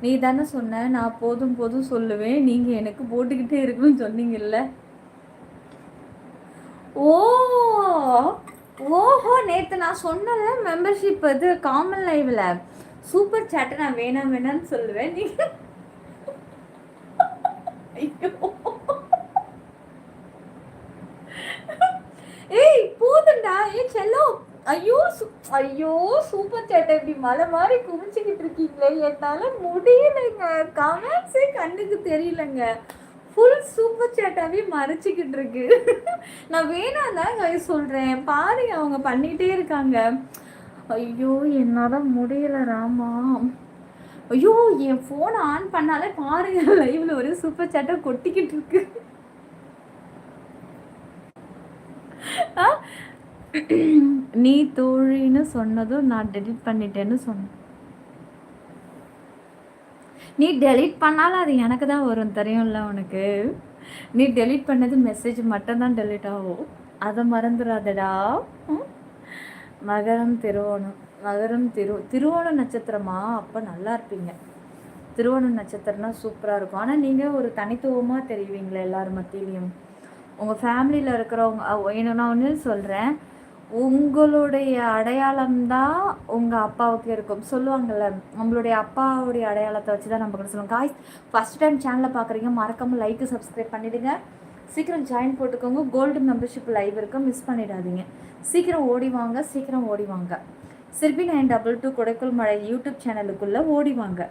நீ தானே சொன்ன நான் போதும் சொல்லுவேன், நீங்கள் எனக்கு போட்டுக்கிட்டே இருக்குன்னு சொன்னீங்கல்ல. ஓஹோ, நேற்று நான் சொன்னல மெம்பர்ஷிப் இது காமன் லைவில் சூப்பர் சாட்டை நான் வேணான்னு சொல்லுவேன். நீங்கள் ஏய் போதும் ஐயோ ஐயோ சூப்பர் சேட்டை இப்படி மலை மாதிரி குமிச்சுக்கிட்டு இருக்கீங்களே, என்னால முடியலைங்க. கமெண்ட்ஸே கண்ணுக்கு தெரியலங்க. ஃபுல் சூப்பர் சேட்டாவே மறைச்சிக்கிட்டு இருக்கு. நான் வேணாம் தான் சொல்றேன், பாருங்க அவங்க பண்ணிட்டே இருக்காங்க. ஐயோ என்னால முடியல ராமா. ஐயோ என் ஃபோனை ஆன் பண்ணாலே பாருங்க, லைவ்ல ஒரு சூப்பர் சேட்டை கொட்டிக்கிட்டு இருக்கு. நீ தோழின்னு சொன்னதும் நான் டெலிட் பண்ணிட்டேன்னு சொன்னேன். நீ டெலிட் பண்ணாலும் அது எனக்கு தான் வரும், தெரியும்ல உனக்கு. நீ டெலிட் பண்ணது மெசேஜ் மட்டும்தான் டெலிட் ஆகும், அதை மறந்துடாதடா. மகரம் திருவோணம், மகரம் திருவோணம் நட்சத்திரமா? அப்போ நல்லா இருப்பீங்க. திருவோணம் நட்சத்திரம்னா சூப்பராக இருக்கும். ஆனால் நீங்கள் ஒரு தனித்துவமாக தெரிவிங்களே எல்லாரும் மத்தியிலையும். உங்கள் ஃபேமிலியில் இருக்கிறவங்க என்ன, நான் ஒன்று சொல்கிறேன், உங்களுடைய அடையாளம்தான் உங்கள் அப்பாவுக்கு இருக்கும் சொல்லுவாங்கள்ல. நம்மளுடைய அப்பாவுடைய அடையாளத்தை வச்சு தான் நம்ம கூட சொல்லுவோம். காய்ஸ், ஃபஸ்ட் டைம் சேனலை பார்க்குறீங்க, மறக்காமல் லைக்கு சப்ஸ்கிரைப் பண்ணிவிடுங்க. சீக்கிரம் ஜாயின் போட்டுக்கோங்க. கோல்டு மெம்பர்ஷிப் லைவ் இருக்கும், மிஸ் பண்ணிடாதீங்க. சீக்கிரம் ஓடி வாங்க, சீக்கிரம் ஓடி வாங்க. சிற்பி 922 கொடைக்குள் மழை யூடியூப் சேனலுக்குள்ளே ஓடி வாங்க.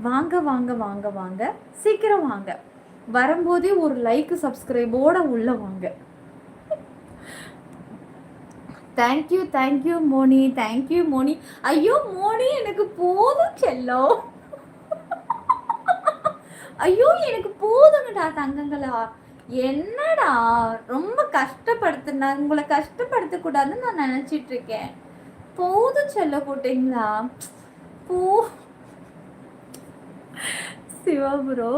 வாங்க வாங்க வாங்க வாங்க, சீக்கிரம் வாங்க. வரும்போதே ஒரு லைக்கு சப்ஸ்கிரைபோட உள்ள வாங்க. Thank you thank you Moni, thank you Moni. ஐயோ மோனி எனக்கு போதும் செல்லம். ஐயோ எனக்கு போதுங்கடா தங்கங்களா. என்னடா ரொம்ப கஷ்டப்படுத்துனா, உங்களை கஷ்டப்படுத்தக்கூடாதுன்னு நான் நினச்சிட்டு இருக்கேன். போதும் செல்ல போட்டீங்களா? போ சிவா ப்ரோ,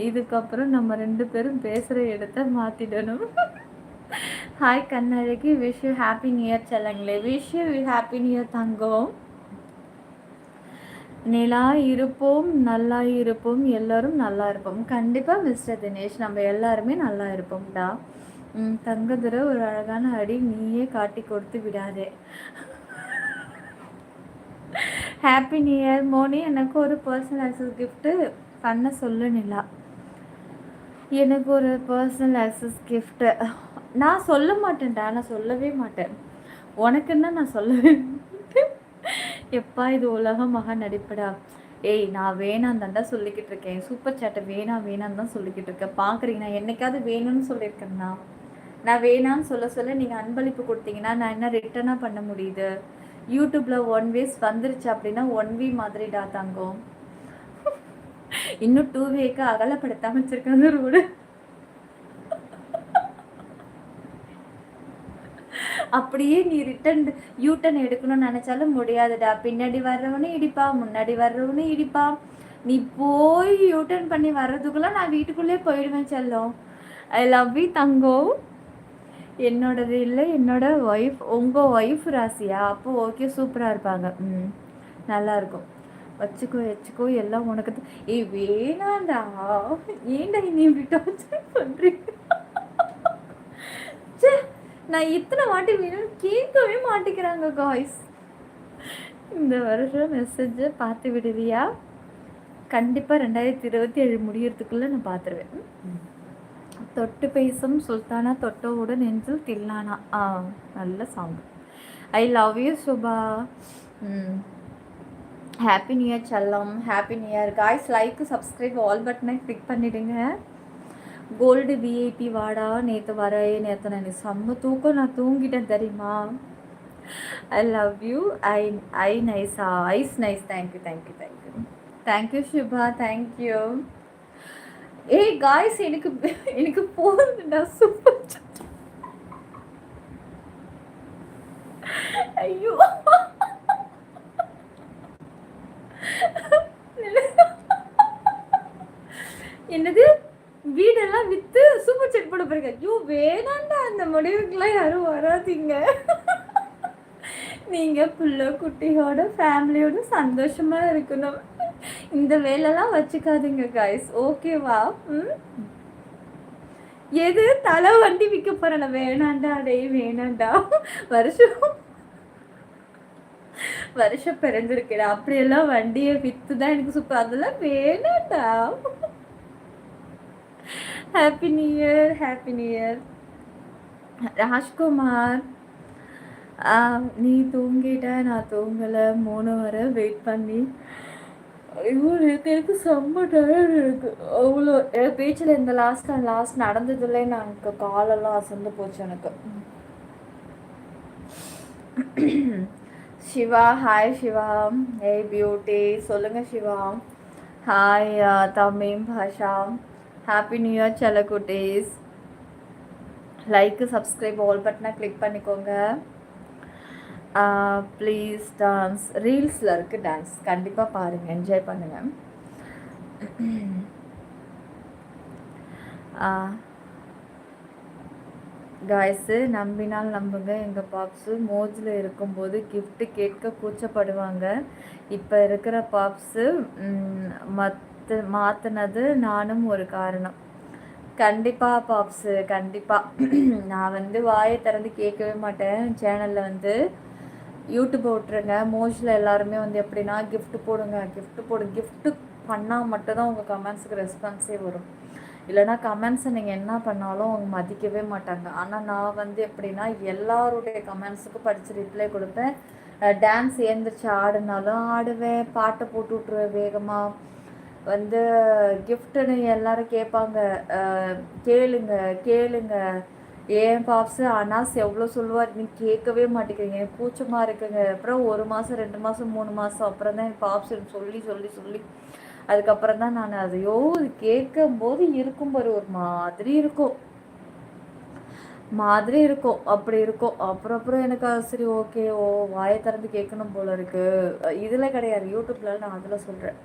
இதுக்கப்புறம் நம்ம 2 பேரும் பேசுகிற இடத்த மாற்றிடணும். ஹாய் கண்ணழகி, wish you happy new year செல்லங்களே. Wish you happy new year தங்கம். நிலா இருப்போம், நல்லா இருப்போம், எல்லோரும் நல்லா இருப்போம். கண்டிப்பாக மிஸ்டர் தினேஷ், நம்ம எல்லாருமே நல்லா இருப்போம்டா. தங்கதுர ஒரு அழகான அடி நீயே காட்டி கொடுத்து விடாதே. Happy new year Moni. எனக்கு ஒரு பர்சனல் ஆக்சஸ் கிஃப்ட்டு பண்ண சொல்லு நிலா. எனக்கு ஒரு பர்சனல் ஆக்சஸ் கிஃப்ட்டு நான் சொல்ல மாட்டேன்டா, நான் சொல்லவே மாட்டேன். உனக்குன்னா நான் சொல்லவே மாட்டேன். எப்பா இது உலக மகா நடிப்படா. ஏய் நான் வேணாம் தாண்டா சொல்லிக்கிட்டு இருக்கேன். சூப்பர் சேட்டை வேணாம் தான் சொல்லிக்கிட்டு இருக்கேன். பார்க்குறீங்க, நான் என்னைக்காவது வேணும்னு சொல்லியிருக்கேன்னா? நான் வேணான்னு சொல்ல நீங்கள் அன்பளிப்பு கொடுத்தீங்கன்னா நான் என்ன ரிட்டனாக பண்ண முடியுது? யூடியூப்பில் 1 வேஸ் வந்துருச்சு அப்படின்னா 1 வே மாதிரிடா தங்கம். இன்னும் 2 வேக்கு அகலப்படுத்தாம வச்சிருக்காங்க ரோடு. அப்படியே நீ யூட்டன் எடுக்கணும்னு நினைச்சாலும் முடியாதுடா. பின்னாடி வர்றவனே இடிப்பா, முன்னாடி வர்றவனே இடிப்பா. நீ போய் யூட்டன் பண்ணி வர்றதுக்குள்ள நான் வீட்டுக்குள்ளே போயிடுவேன் செல்லம். ஐ லவ் யூ தங்கம். என்னோடது இல்லை, என்னோட ஒய்ஃப். உங்கள் ஒய்ஃப் ராசியா? அப்போ ஓகே, சூப்பராக இருப்பாங்க. நல்லாயிருக்கும். வச்சுக்கோ எல்லாம் உனக்கு. ஏய் வேணாண்டா, ஏண்டா நீ இப்படி டார்ச்சர் பண்ணுறீங்க? சே, நான் இத்தனை வாட்டி வேணும்னு கேட்கவே மாட்டேங்கிறாங்க காய்ஸ். இந்த வருஷம் மெசேஜை பார்த்து விடுவியா? கண்டிப்பாக 2027 முடியறதுக்குள்ளே நான் பார்த்துருவேன். தொட்டு பேசும் சுல்தானா, தொட்டோட நெஞ்சில் தில்லானா. நல்ல song. I love you Subha. Happy new year செல்லம், happy new year guys. Like subscribe all பட்டனை கிளிக் பண்ணிவிடுங்க. கோல்டு விஐபி வாடா. நேற்று நான் செம்ம தூக்கம், நான் தூங்கிட்டேன் தெரியுமா? ஐ லவ் யூ. ஐ நைஸா, ஐஸ் நைஸ். Thank you Subha, thank you. ஏய் காய்ஸ், எனக்கு போதுண்டா சூப்பர். ஐயோ என்னது, வீடெல்லாம் வித்து சூப்பர் செட் போட போறீங்க? ஐயோ வேணாண்டா, அந்த முடிவுக்கெல்லாம் யாரும் வராதீங்க. நீங்க புள்ள குட்டியோட ஃபேமிலியோட சந்தோஷமா இருக்கணும். இந்த வேலைலாம் வச்சுக்காதீங்க காய்ஸ், ஓகேவா? எது தலை வண்டி விற்க போறேன்? வேணாண்டா, அடே வேணாண்டா. வருஷம் பிறந்திருக்கேன், அப்படியெல்லாம் வண்டியை வித்து தான் எனக்கு சூப்பர். அதெல்லாம் வேணாண்டா. Happy new year, happy new year Rajkumar. நீ தூங்கிட்ட, நான் தூங்கலை, 3 வரை வெயிட் பண்ணி ஐயோ எனக்கு செம்ம டயர்டு இருக்கு. அவ்வளோ என் பேச்சில் இந்த லாஸ்ட் நடந்ததுல எனக்கு காலெல்லாம் அசந்து போச்சு எனக்கு. சிவா, ஹாய் சிவா. ஏய் பியூட்டி, சொல்லுங்க Siva. Hi Tamim Basha, happy new year செல்லக்குட்டீஸ். லைக்கு சப்ஸ்கிரைப் ஆல் பட்டனை கிளிக் பண்ணிக்கோங்க. ப்ளீஸ் டான்ஸ், ரீல்ஸில் இருக்குது டான்ஸ், கண்டிப்பாக பாருங்கள், என்ஜாய் பண்ணுங்கள். காய்ஸு நம்பினால் நம்புங்க, எங்கள் பாப்ஸு மோஜில் இருக்கும்போது கிஃப்ட்டு கேட்க கூச்சப்படுவாங்க. இப்போ இருக்கிற பாப்ஸு மாற்றினது நானும் ஒரு காரணம். கண்டிப்பாக பாப்ஸு, கண்டிப்பாக. நான் வந்து வாயை திறந்து கேட்கவே மாட்டேன். சேனலில் வந்து யூடியூப் விட்டுருங்க. மோஸ்ட்ல எல்லாருமே வந்து எப்படின்னா கிஃப்ட் போடுங்க, கிஃப்ட்டு பண்ணால் மட்டும்தான் உங்கள் கமெண்ட்ஸுக்கு ரெஸ்பான்ஸே வரும். இல்லைனா கமெண்ட்ஸை நீங்கள் என்ன பண்ணாலும் அவங்க மதிக்கவே மாட்டாங்க. ஆனால் நான் வந்து எப்படின்னா எல்லாருடைய கமெண்ட்ஸுக்கும் படித்து ரிப்ளை கொடுப்பேன். டான்ஸ் எழுந்திரிச்சு ஆடினாலும் ஆடுவேன், பாட்டை போட்டு விட்ருவேன் வேகமாக. வந்து கிஃப்ட்டுன்னு எல்லோரும் கேட்பாங்க, கேளுங்க கேளுங்க. ஏன் பாப்ஸு அனாஸ் எவ்வளோ சொல்லுவார், நீ கேட்கவே மாட்டேங்கிறீங்க, எனக்கு கூச்சமாக இருக்குங்க. அப்புறம் 1 மாதம் 2 மாதம் 3 மாதம் அப்புறம் தான் என் பாப்ஸ் சொல்லி சொல்லி சொல்லி அதுக்கப்புறம் தான் நான் அதையோ கேட்கும்போது இருக்கும் பாரு ஒரு மாதிரி இருக்கும் அப்படி இருக்கும். அப்புறம் எனக்கு சரி ஓகே, வாயை திறந்து கேட்கணும் போல இருக்கு. இதில் கிடையாது, யூடியூப்ல நான் அதில் சொல்கிறேன்.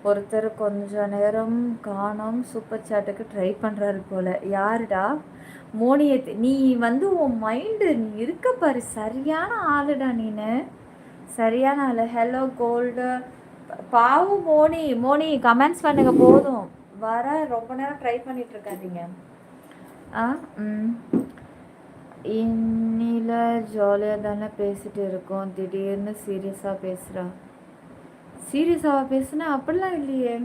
ஒருத்தர் கொஞ்ச நேரம் காணோம் சூப்பர் சாட்டுக்கு ட்ரை பண்ணுறாரு போல். யாருடா? மோனியத்து. நீ வந்து உன் மைண்டு நீ இருக்க பாரு, சரியான ஆளுடா நீனு, சரியான ஆள். Hello gold. பாவம் மோனி கமெண்ட்ஸ் பண்ணுங்க போதும். வர ரொம்ப நேரம் ட்ரை பண்ணிட்டு இருக்காதீங்க. இன்னில ஜாலியாக தானே பேசிட்டு இருக்கோம், திடீர்னு சீரியஸாக பேசுகிறா. சீரியஸாக பேசுனா அப்படிலாம் இல்லையே.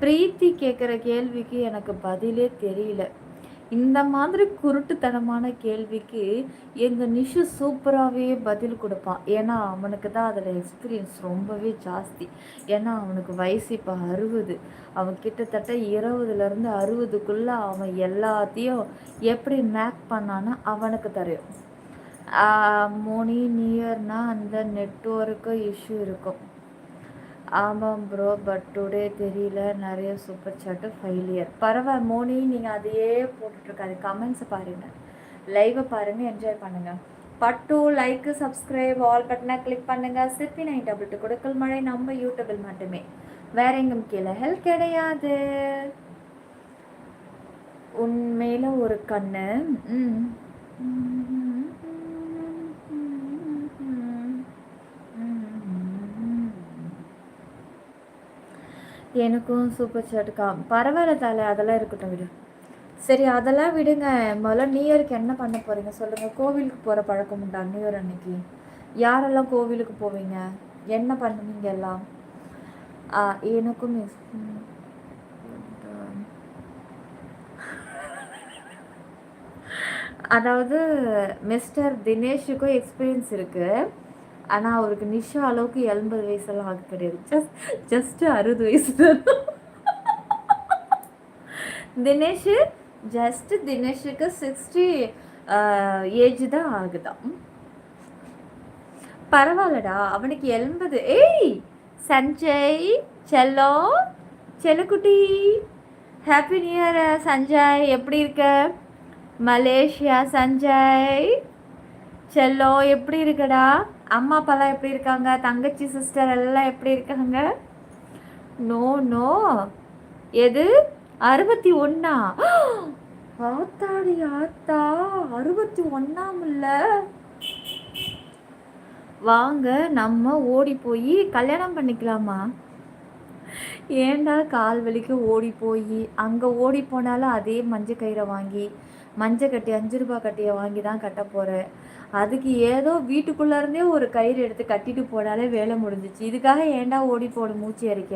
பிரீத்தி கேட்குற கேள்விக்கு எனக்கு பதிலே தெரியல. இந்த மாதிரி குருட்டுத்தனமான கேள்விக்கு எங்கள் நிஷு சூப்பராகவே பதில் கொடுப்பான். ஏன்னா அவனுக்கு தான் அதில் எக்ஸ்பீரியன்ஸ் ரொம்பவே ஜாஸ்தி. ஏன்னா அவனுக்கு வயசு இப்போ 60. அவன் கிட்டத்தட்ட 20லேருந்து 60க்குள்ளே அவன் எல்லாத்தையும் எப்படி மேக் பண்ணான்னு அவனுக்கு தெரியும். மோனி நியர்னால் அந்த நெட்வொர்க்கு இஷ்யூ இருக்கும். ஆமாம் ப்ரோ, பட் டுடே தெரியல, நிறைய சூப்பர் சாட்டு ஃபெயிலியர். பரவாயில்ல மோனி, நீங்கள் அதையே போட்டுட்ருக்காது, கமெண்ட்ஸை பாருங்கள், லைவை பாருங்கள், என்ஜாய் பண்ணுங்கள். பட்டு லைக்கு சப்ஸ்கிரைப் ஆல் பட்டனை கிளிக் பண்ணுங்கள். சிற்பி 922 கொடுக்கல் மழை நம்ம யூடியூபில் மட்டுமே, வேற எங்கும் கீழே ஹெல்ப் கிடையாது. உண்மையில ஒரு கண்ணு. எனக்கும் சூப்பர் சாட்டுக்கா. பரவாயில்ல தலை, அதெல்லாம் இருக்கட்டும், விடு. சரி அதெல்லாம் விடுங்க. முதல்ல நியூ இயருக்கு என்ன பண்ண போகிறீங்க சொல்லுங்கள். கோவிலுக்கு போகிற பழக்கம் உண்டா நியூ இயர் அன்னைக்கு? யாரெல்லாம் கோவிலுக்கு போவீங்க, என்ன பண்ணுவீங்க எல்லாம்? எனக்கும் அதாவது மிஸ்டர் தினேஷுக்கும் எக்ஸ்பீரியன்ஸ் இருக்குது. ஆனால் அவருக்கு நிஷா அளவுக்கு 80 வயசெல்லாம் ஆக கிடையாது. ஜஸ்ட்டு 60 வயசு தான் தினேஷு. தினேஷுக்கு 60 ஏஜ் தான் ஆகுதான். பரவாயில்லடா, அவனுக்கு 80. ஏய் சஞ்சய் செல்லோ, செல்லக்குட்டி, ஹாப்பி நியூ இயர் சஞ்சய், எப்படி இருக்க? மலேசியா சஞ்சய் செல்லோ, எப்படி இருக்கடா? அம்மா அப்பாலாம் எப்படி இருக்காங்க? தங்கச்சி சிஸ்டர் எல்லாம் எப்படி இருக்காங்க? நோ எது 61? ஆத்தாடி ஆத்தா, 61 இல்லை. வாங்க நம்ம ஓடி போய் கல்யாணம் பண்ணிக்கலாமா? ஏண்டா கால் வலிக்கு ஓடி போய் அங்கே ஓடி போனாலும் அதே மஞ்சள் கயிறை வாங்கி, மஞ்சள் கட்டி 5 ரூபா கட்டியை வாங்கி தான் கட்ட போகிறேன். அதுக்கு ஏதோ வீட்டுக்குள்ளேருந்தே ஒரு கயிறு எடுத்து கட்டிட்டு போனாலே வேலை முடிஞ்சிச்சு. இதுக்காக ஏண்டா ஓடி போடு மூச்சு அரிக்க?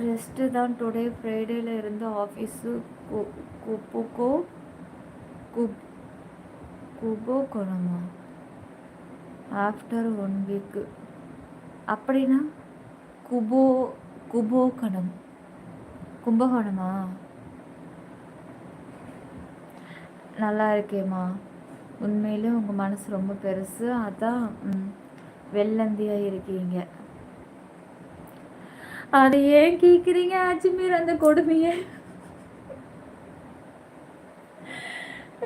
ரெஸ்ட்டு தான். டுடே ஃப்ரைடேல இருந்து ஆஃபீஸு குப்புக்கோ குப் குபோகோணமா ஆஃப்டர் 1 வீக்கு. அப்படின்னா குபோ குபோகணம் கும்பகோணமா? நல்லா இருக்கேம்மா. உண்மையிலே உங்கள் மனசு ரொம்ப பெருசு. அதான் வெள்ளந்தியாக இருக்கீங்க. அது ஏன் கேட்குறீங்க அஜ்மீர் அந்த கொடுமையை?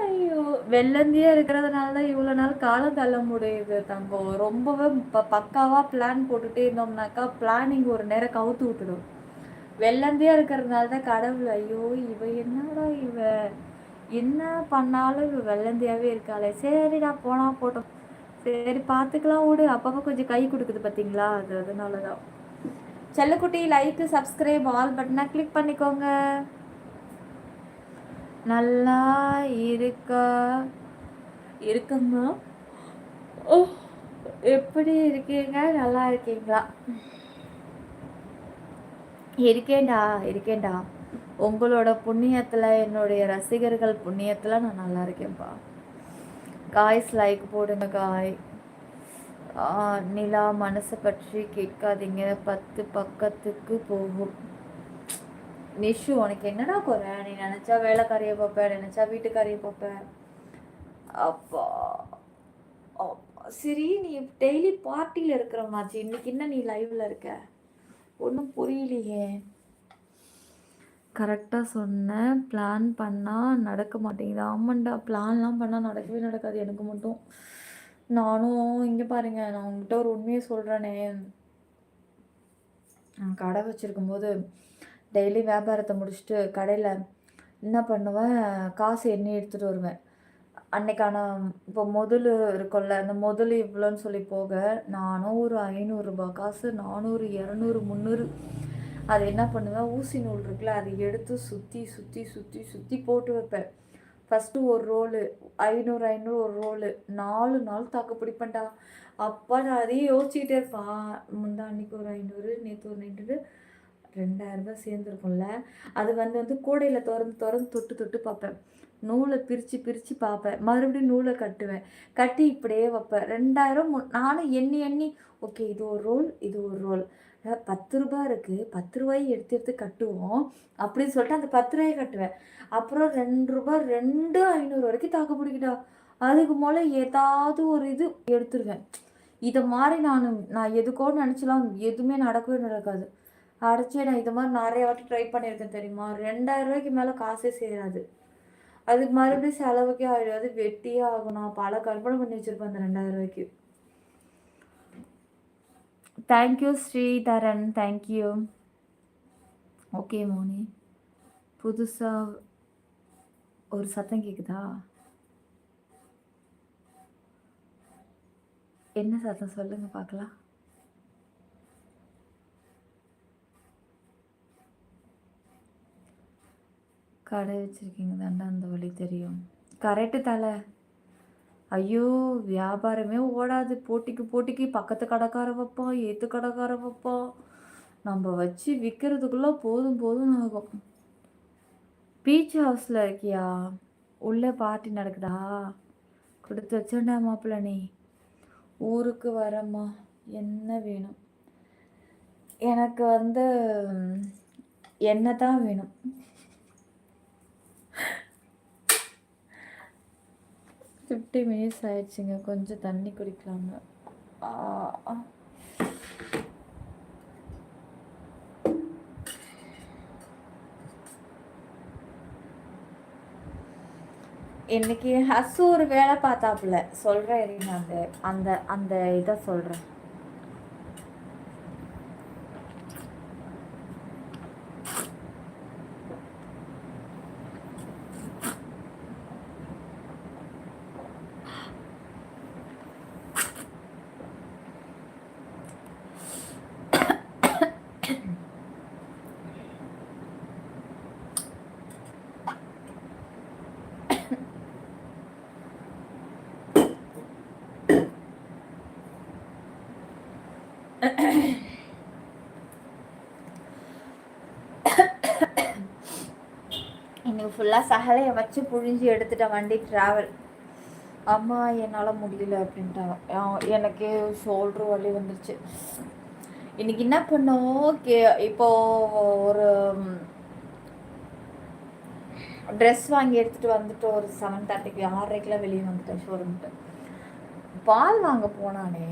ஐயோ, வெள்ளந்தியாக இருக்கிறதுனால தான் இவ்வளோ நாள் காலம் தள்ள முடியுது தங்கம். ரொம்பவே பக்காவாக பிளான் போட்டுகிட்டே இருந்தோம்னாக்கா பிளானிங் ஒரு நேரம் கவுத்து விட்டுடும். வெள்ளந்தியாக இருக்கிறதுனால தான் கடவுள், ஐயோ இவ என்னடா இவ என்ன பண்ணாலும் இவ வெள்ளந்தியாகவே இருக்காளே, சரிடா போனா போட்டோம், சரி பார்த்துக்கலாம் விடு, அப்பப்போ கொஞ்சம் கை கொடுக்குது பார்த்தீங்களா, அதனால தான். செல்லக்குட்டி லைக் சப்ஸ்கிரைப் ஆல் பட்டனை கிளிக் பண்ணிக்கோங்க. நல்லா இருக்குங்க. ஓ, எப்படி இருக்கீங்க? நல்லா இருக்கீங்களா? இருக்கேன்டா. உங்களோட புண்ணியத்தில், என்னுடைய ரசிகர்கள் புண்ணியத்தில் நான் நல்லா இருக்கேன்ப்பா. காய்ஸ் லைக் போடுங்க காய். நிலா மனசை பற்றி கேட்காதீங்க, 10 பக்கத்துக்கு போகும். நிஷு உனக்கு என்னடா குறை? நீ நினச்சா வேலைக்காரியை பார்ப்ப, நினச்சா வீட்டுக்காரியை பார்ப்ப. அப்பா சரி, நீ டெய்லி பார்ட்டியில் இருக்கிறவனாச்சு, இன்னைக்கு என்ன நீ லைவில் இருக்க? ஒன்றும் புரியலையே. கரெக்டாக சொன்னேன், பிளான் பண்ணால் நடக்க மாட்டேங்குது. ஆமாண்டா, பிளான்லாம் பண்ணால் நடக்கவே நடக்காது எனக்கு மட்டும். நானும் இங்கே பாருங்க, நான் உங்கள்கிட்ட ஒரு உண்மையை சொல்கிறேனே. நான் கடை வச்சுருக்கும்போது டெய்லி வியாபாரத்தை முடிச்சுட்டு கடையில் என்ன பண்ணுவேன், காசு எண்ணி எடுத்துகிட்டு வருவேன். அன்னைக்கான இப்போ முதல் இருக்கும்ல, அந்த முதல் இவ்வளோன்னு சொல்லி போக நானும் ஒரு 500 ரூபாய் காசு, 400, 200, 300 அது என்ன பண்ணுவேன், ஊசி நூல் இருக்குல்ல, அதை எடுத்து சுற்றி சுற்றி சுற்றி சுற்றி போட்டு வைப்பேன். ஃபஸ்ட்டு ஒரு ரோலு 500 500 ஒரு ரோலு 4 நாள் தாக்கு பிடிப்பேன்டா. அப்பா நான் அதையும் யோசிச்சுக்கிட்டே இருப்பான். முந்தா அன்னைக்கு ஒரு 500, நேற்று ஒரு 500, 2000 ரூபாய் சேர்ந்துருக்கும்ல. அது வந்து கூடையில் திறந்து தொட்டு பார்ப்பேன். நூலை பிரித்து பார்ப்பேன். மறுபடியும் நூலை கட்டுவேன். கட்டி இப்படியே வைப்பேன். 2000 நானும் எண்ணி ஓகே இது ஒரு ரோல், இது ஒரு ரோல், 10 ரூபாய் இருக்குது, 10 ரூபாயை எடுத்து கட்டுவோம் அப்படின்னு சொல்லிட்டு அந்த 10 ரூபாயை கட்டுவேன். அப்புறம் 2 ரூபாய் 2 500 வரைக்கும் தாக்கு பிடிக்கிட்டா. அதுக்கு மேலே ஏதாவது ஒரு இது எடுத்துருவேன். இதை மாதிரி நான் எதுக்கோ நினச்சலாம், எதுவுமே நடக்கவே நடக்காது. அடைச்சே நான் இதை மாதிரி நிறைய வாட்டி ட்ரை பண்ணியிருக்கேன் தெரியுமா. 2000 ரூபாய்க்கு மேலே காசே சேராது. அதுக்கு மறுபடியும் செலவுக்கே ஆகிடும். அது வெட்டியே ஆகும். நான் பல கற்பனை பண்ணி வச்சுருப்பேன் அந்த 2000 ரூபாய்க்கு. Thank you Sridharan, thank you. Okay Moni, புதுசாக ஒரு சத்தம் கேட்குதா? என்ன சத்தம் சொல்லுங்க பார்க்கலாம். கடை வச்சுருக்கீங்க தாண்டா, அந்த வழி தெரியும். கரெக்டு தலை. ஐயோ, வியாபாரமே ஓடாது. போட்டிக்கு பக்கத்து கடைக்கார வைப்போம், ஏற்று கடைக்கார வைப்போம். நம்ம வச்சு விற்கிறதுக்குள்ளே போதும் ஆகும். பீச் ஹவுஸில் இருக்கியா? உள்ளே பார்ட்டி நடக்குதா? கொடுத்து வச்சோண்டா மாப்பிள்ள. நீ ஊருக்கு வரம்மா, என்ன வேணும்? எனக்கு என்ன தான் வேணும். ஃபிஃப்டி மினிட்ஸ் ஆயிடுச்சுங்க, கொஞ்சம் தண்ணி குடிக்கலாங்க. இன்னைக்கு ஹசு ஒரு வேலை பார்த்தாப்புல, சொல்கிறேன் இருங்க, அந்த அந்த இதை சொல்கிறேன். இன்னைக்கு ஃபுல்லாக சகலையை வச்சு புழிஞ்சு எடுத்துட்டேன் வண்டி ட்ராவல். அம்மா என்னால் முடியல அப்படின்ட்டாங்க. எனக்கு ஷோல்ட்ரு வலி வந்துருச்சு. இன்னைக்கு என்ன பண்ணோம், இப்போது ஒரு ட்ரெஸ் வாங்கி எடுத்துகிட்டு வந்துட்டு ஒரு 7:30க்கு 6:30க்குலாம் வெளியே வந்துட்டேன் ஷோரூம்ட்டு. பால் வாங்க போனானே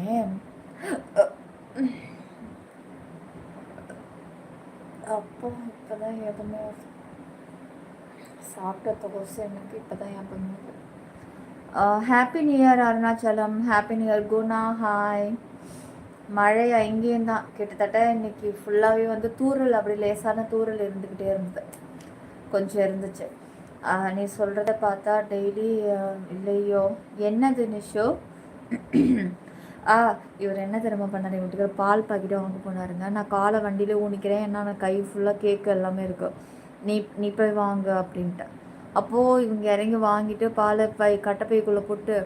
அப்போ இப்போ தான் எதுவுமே சாப்பிட்ட தோசை எனக்கு இப்போ தான் எப்பவுமே. Happy new year Arunachalam. Happy new year Guna. Hi. மழை இங்கேயும் தான் கிட்டத்தட்ட இன்னைக்கு ஃபுல்லாகவே வந்து தூரல், அப்படி லேசான தூரல் இருந்துக்கிட்டே இருந்தது, கொஞ்சம் இருந்துச்சு. நீ சொல்கிறத பார்த்தா டெய்லி இல்லையோ. என்னது நிஷோ? இவர் என்ன திறமை பண்ணார், வீட்டுக்கு பால் பாக்கெட்டு வாங்க போனாருங்க. நான் காலை வண்டியில் ஊனிக்கிறேன், ஏன்னா நான் கை ஃபுல்லாக கேக்கு எல்லாமே இருக்கும். நீ போய் வாங்க அப்படின்ட்டு. அப்போது இவங்க இறங்கி வாங்கிட்டு பாலை கட்டைப்பைக்குள்ளே போட்டு,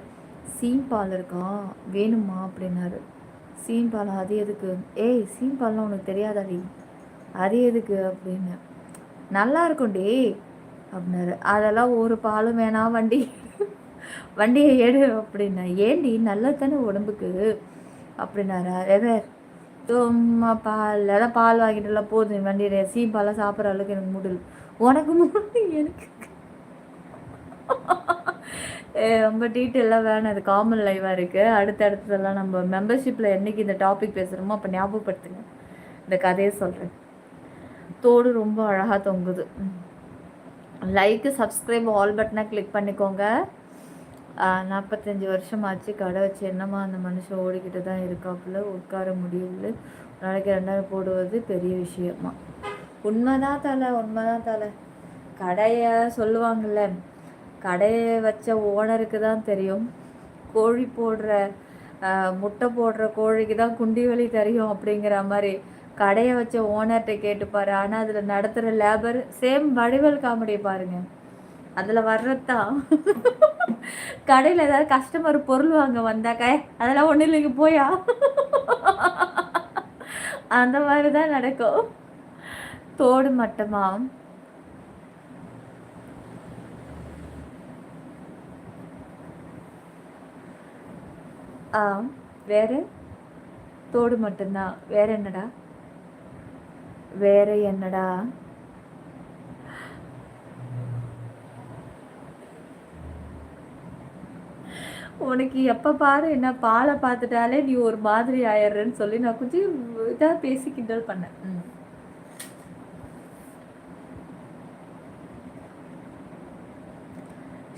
சீம் பால் இருக்கா வேணுமா அப்படின்னாரு. சீம் பால் அது எதுக்கு? ஏய் சீம் பால்லாம் உனக்கு தெரியாதாடி, அது எதுக்கு அப்படின்னு. நல்லா இருக்கும்டி அப்படின்னாரு. அதெல்லாம் ஒரு பாலும் வேணாம், வண்டியை எடு அப்படின்னா. ஏண்டி நல்லது தானே உடம்புக்கு அப்படின்னாரா. சும்மா பால் அதான் பால் வாங்கிட்டுலாம் போதும் வண்டியில, சீம்பாலாம் சாப்பிட்ற அளவுக்கு எனக்கு முடியல. உனக்கு எனக்கு ரொம்ப டீட்டெயிலாக வேணும், அது காமன் லைவாக இருக்குது. அடுத்ததெல்லாம் நம்ம மெம்பர்ஷிப்பில் என்றைக்கு இந்த டாபிக் பேசுகிறோமோ அப்போ ஞாபகப்படுத்துங்க, இந்த கதையை சொல்கிறேன். தோடு ரொம்ப அழகாக தொங்குது. லைக்கு சப்ஸ்கிரைப் ஆல் பட்டனை கிளிக் பண்ணிக்கோங்க. 45 வருஷம் ஆச்சு கடை வச்சு, என்னம்மா அந்த மனுஷன் ஓடிக்கிட்டு தான் இருக்காப்புல, உட்கார முடியல. நாளைக்கு 2000 போடுவது பெரிய விஷயமா. உண்மைதான் தலை. கடையை சொல்லுவாங்கள்ல, கடையை வச்ச ஓனருக்கு தான் தெரியும், கோழி போடுற முட்டை போடுற கோழிக்கு தான் குண்டி வலி தெரியும் அப்படிங்கிற மாதிரி. கடையை வச்ச ஓனர்கிட்ட கேட்டுப்பாரு. ஆனால் அதில் நடத்துகிற லேபர் சேம் வடிவல் காமெடியை பாருங்கள், அதில் வர்றதுதான். கடையில் ஏதாவது கஸ்டமர் பொருள் வாங்க வந்தாக்க அதெல்லாம் ஒன்றும் இல்லைங்க போயா, அந்த மாதிரி தான் நடக்கும். தோடு மட்டுமா? வேற தோடு மட்டும்தான். வேற என்னடா? உனக்கு எப்போ பாரு என்ன பாலை பார்த்துட்டாலே நீ ஒரு மாதிரி ஆயிடுறேன்னு சொல்லி நான் கொஞ்சம் இதாக பேசி கிண்டல் பண்ணேன்.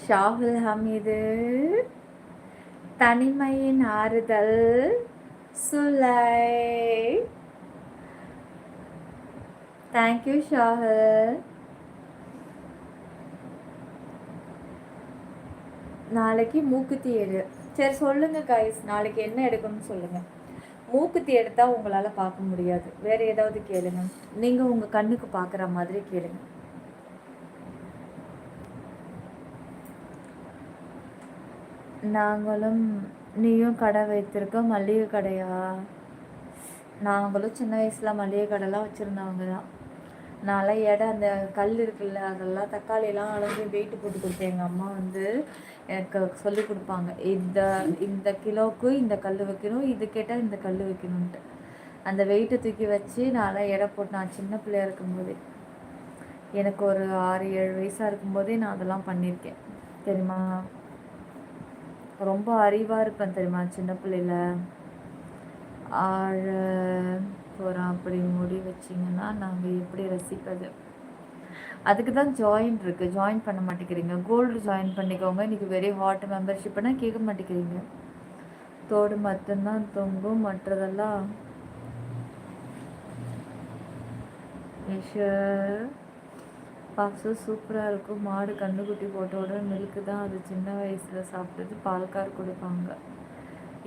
ஷாகுல் ஹமீது, தனிமையின் ஆறுதல். சுலை, தேங்க்யூ ஷாகுல். நாளைக்கு மூக்குத்தி எடு. சரி சொல்லுங்கள் கைஸ், நாளைக்கு என்ன எடுக்கணும்னு சொல்லுங்கள். மூக்குத்தி எடுத்தால் உங்களால் பார்க்க முடியாது, வேறு ஏதாவது கேளுங்க, நீங்கள் உங்கள் கண்ணுக்கு பார்க்குற மாதிரி கேளுங்க. நாங்களும் நீயும் கடை வைத்திருக்க, மல்லிகை கடையா? நாங்களும் சின்ன வயசில் மல்லிகை கடைலாம் வச்சுருந்தவங்க தான். நான்லாம் இடம் அந்த கல் இருக்குல்ல, அதெல்லாம் தக்காளியெல்லாம் அளந்து வெயிட்டு போட்டு கொடுத்தேன். எங்கள் அம்மா வந்து எனக்கு சொல்லி கொடுப்பாங்க, இந்த கிலோவுக்கு இந்த கல் வைக்கணும், இது கேட்டால் இந்த கல் வைக்கணுன்ட்டு. அந்த வெயிட்டை தூக்கி வச்சு நான்லாம் எடை போட்டு, நான் சின்ன பிள்ளையாக இருக்கும்போதே, எனக்கு ஒரு 6-7 வயசாக இருக்கும்போதே நான் அதெல்லாம் பண்ணியிருக்கேன் தெரியுமா. ரொம்ப அறிவாக இருப்பேன் தெரியுமா சின்ன பிள்ளையில. போகிறோம் அப்படி முடி வச்சிங்கன்னா நாங்கள் எப்படி ரசிப்பது. அதுக்கு தான் ஜாயின் இருக்குது, ஜாயின் பண்ண மாட்டேங்கிறீங்க. கோல்டு ஜாயின் பண்ணிக்கோங்க. இன்றைக்கி வெரி ஹாட் மெம்பர்ஷிப்னா கேட்க மாட்டேங்கிறீங்க. தோடு மட்டும்தான் தொங்கும், மற்றதெல்லாம் பாக்ஸு சூப்பராக இருக்கும். மாடு கண்ணுக்குட்டி போட்டோட மில்க்கு தான் அது சின்ன வயசில் சாப்பிட்டது, பால்கார் கொடுப்பாங்க.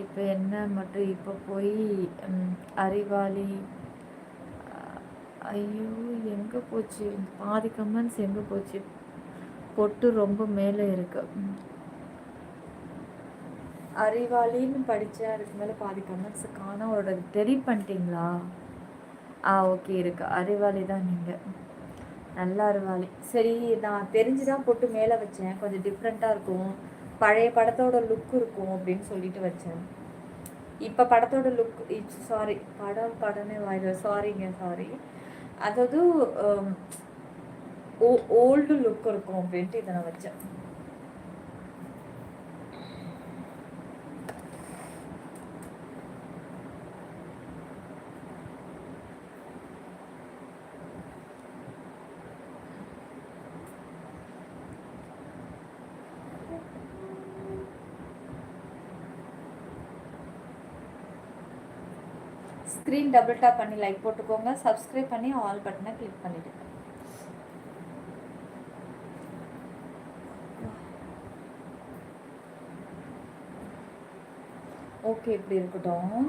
இப்போ என்ன மட்டும் இப்போ போய் அறிவாளி. ஐயோ எங்கே போச்சு பாதி கமெண்ட்ஸ், எங்கே போச்சு? பொட்டு ரொம்ப மேலே இருக்கு. அறிவாளின்னு படித்தா அதுக்கு மேலே பாதி கமெண்ட்ஸ் காணோம். அவரோட டெலிட் பண்ணிட்டீங்களா? ஓகே இருக்கு, அறிவாளி தான் நீங்கள். நல்லா இருவாளி. சரி, நான் தெரிஞ்சுதான் போட்டு மேலே வச்சேன், கொஞ்சம் டிஃப்ரெண்ட்டாக இருக்கும், பழைய படத்தோட லுக் இருக்கும் அப்படின்னு சொல்லிட்டு வச்சேன். இப்போ படத்தோட லுக், சாரி படமே வாயில, சாரிங்க சாரி, அதாவது ஓல்டு லுக் இருக்கும் அப்படின்ட்டு இதை நான் வச்சேன். ஸ்க்ரீன் டபுள் டேப் பண்ணி லைக் போட்டுக்கோங்க, சப்ஸ்கிரைப் பண்ணி ஆல் பட்டனை கிளிக் பண்ணிடுங்க. ஓகே, இப்படி இருக்கட்டும்.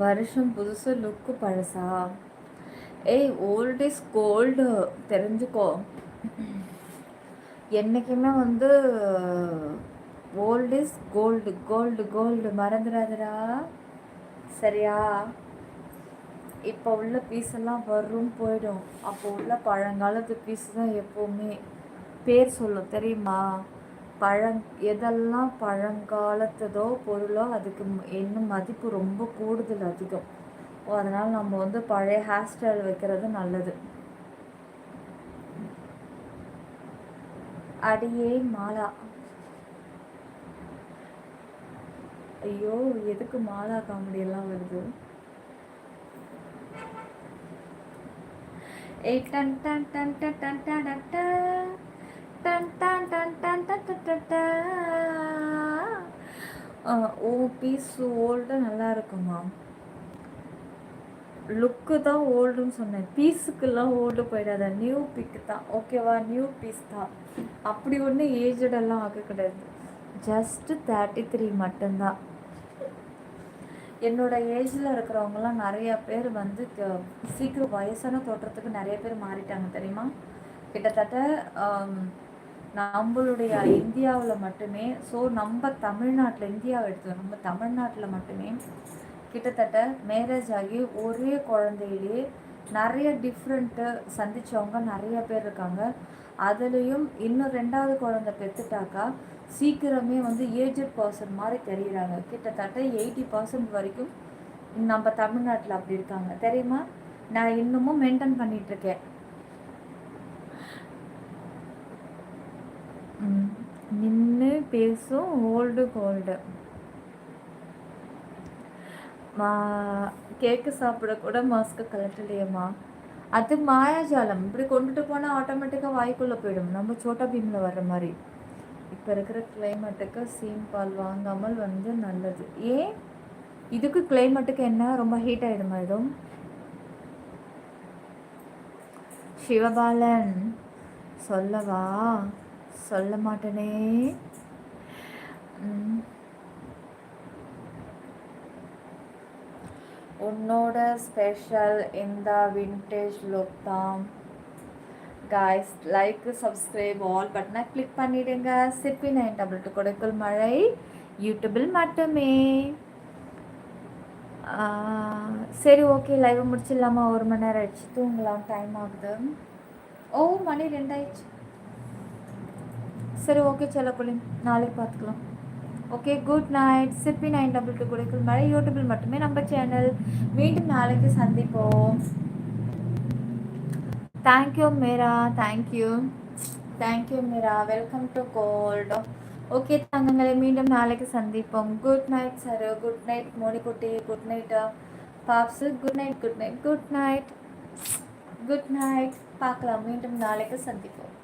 வருஷம் புதுசு, லுக்கு பழசா? ஏய், ஓல்ட் இஸ் கோல்டு, தெரிஞ்சுக்கோ. என்றைக்குமே வந்து old is gold, gold gold மறந்துடாதடா, சரியா? இப்போ உள்ள பீஸ் எல்லாம் வரும் போயிடும், அப்போ உள்ள பழங்காலத்து பீஸ் தான் எப்போவுமே பேர் சொல்லும், தெரியுமா? எதெல்லாம் பழங்காலத்ததோ பொருளோ அதுக்கு இன்னும் மதிப்பு ரொம்ப கூடுதல், அதிகம். அதனால் நம்ம வந்து பழைய ஹேர் ஸ்டைல் வைக்கிறது நல்லது. அடியே மாலா, ஐயோ எதுக்கு மாலா காமெடி எல்லாம் வருது? டன் டன் டன் டன் டன் டன் டன் டன் டன் டன் டன் டன். ஓ, பீஸ் ஓல்டு நல்லா இருக்குமா? லுக்கு தான் ஓல்டுன்னு சொன்னேன், பீஸுக்கெல்லாம் ஓல்டு போயிடாத, நியூ பிக்கு தான், ஓகேவா? நியூ பீஸ் தான், அப்படி ஒன்று ஏஜடெல்லாம் ஆக கிடையாது, ஜஸ்ட்டு 33 மட்டும்தான். என்னோட ஏஜில் இருக்கிறவங்கலாம் நிறையா பேர் வந்து சீக்கிரம் வயசான தோற்றத்துக்கு நிறைய பேர் மாறிட்டாங்க, தெரியுமா? கிட்டத்தட்ட நம்மளுடைய இந்தியாவில் மட்டுமே, ஸோ நம்ம தமிழ்நாட்டில், இந்தியாவை எடுத்து நம்ம தமிழ்நாட்டில் மட்டுமே கிட்டத்தட்ட மேரேஜ் ஆகி ஒரே குழந்தையிலே நிறைய டிஃப்ரெண்ட்டு சந்தித்தவங்க நிறைய பேர் இருக்காங்க. அதுலேயும் இன்னும் 2வது குழந்தை பெற்றுட்டாக்கா சீக்கிரமே வந்து ஏஜட் பர்சன் மாதிரி தெரிகிறாங்க. கிட்டத்தட்ட 80% வரைக்கும் நம்ம தமிழ்நாட்டில் அப்படி இருக்காங்க, தெரியுமா? நான் இன்னமும் மெயின்டைன் பண்ணிகிட்ருக்கேன். நின்று பேசும் ஓல்டு கோல்டு. கேக்கு சாப்பிட கூட மாஸ்க்கு கலட்டலையம்மா, அது மாயாஜாலம். இப்படி கொண்டுட்டு போனால் ஆட்டோமேட்டிக்காக வாய்க்குள்ளே போயிடும், நம்ம சோட்டா பீமில் வர்ற மாதிரி. இப்போ இருக்கிற கிளைமேட்டுக்கு சீம் பால் வாங்காமல் வந்து நல்லது. ஏன் இதுக்கு கிளைமேட்டுக்கு என்ன ரொம்ப ஹீட் ஆகிடுமா எதுவும்? சிவபாலன், சொல்லவா? சொல்ல மாட்டேனே. உன்னோட ஸ்பெஷல் இந்த விண்டேஜ் லுக் தான். காய்ஸ், லைக் சப்ஸ்கிரைப் ஆல் பட்டனை கிளிக் பண்ணிவிடுங்க. சிற்பி 922 கொடைக்குள் மழை யூடியூபில் மட்டுமே. சரி, ஓகே, லைவ் முடிச்சிடலாமா? 1 மணி நேரம் ஆயிடுச்சு, தூங்கலாம், டைம் ஆகுது. ஓ, மணி 2 ஆயிடுச்சு. சரி, ஓகே செல்லக்குள்ளி, நாளைக்கு பார்த்துக்கலாம். Okay, good night. சிற்பி 922 கொடைக்குள் மழை யூடியூபில் மட்டுமே நம்ம சேனல். மீண்டும் நாளைக்கு சந்திப்போம். Thank you Meera, thank you Meera, welcome to gold. Okay தங்கங்களை, மீண்டும் நாளைக்கு சந்திப்போம். Good night sir, good night மோனிக்குட்டி, குட் நைட் பாப்ஸு, good night, good night, good night, good night. பார்க்கலாம், மீண்டும் நாளைக்கு சந்திப்போம்.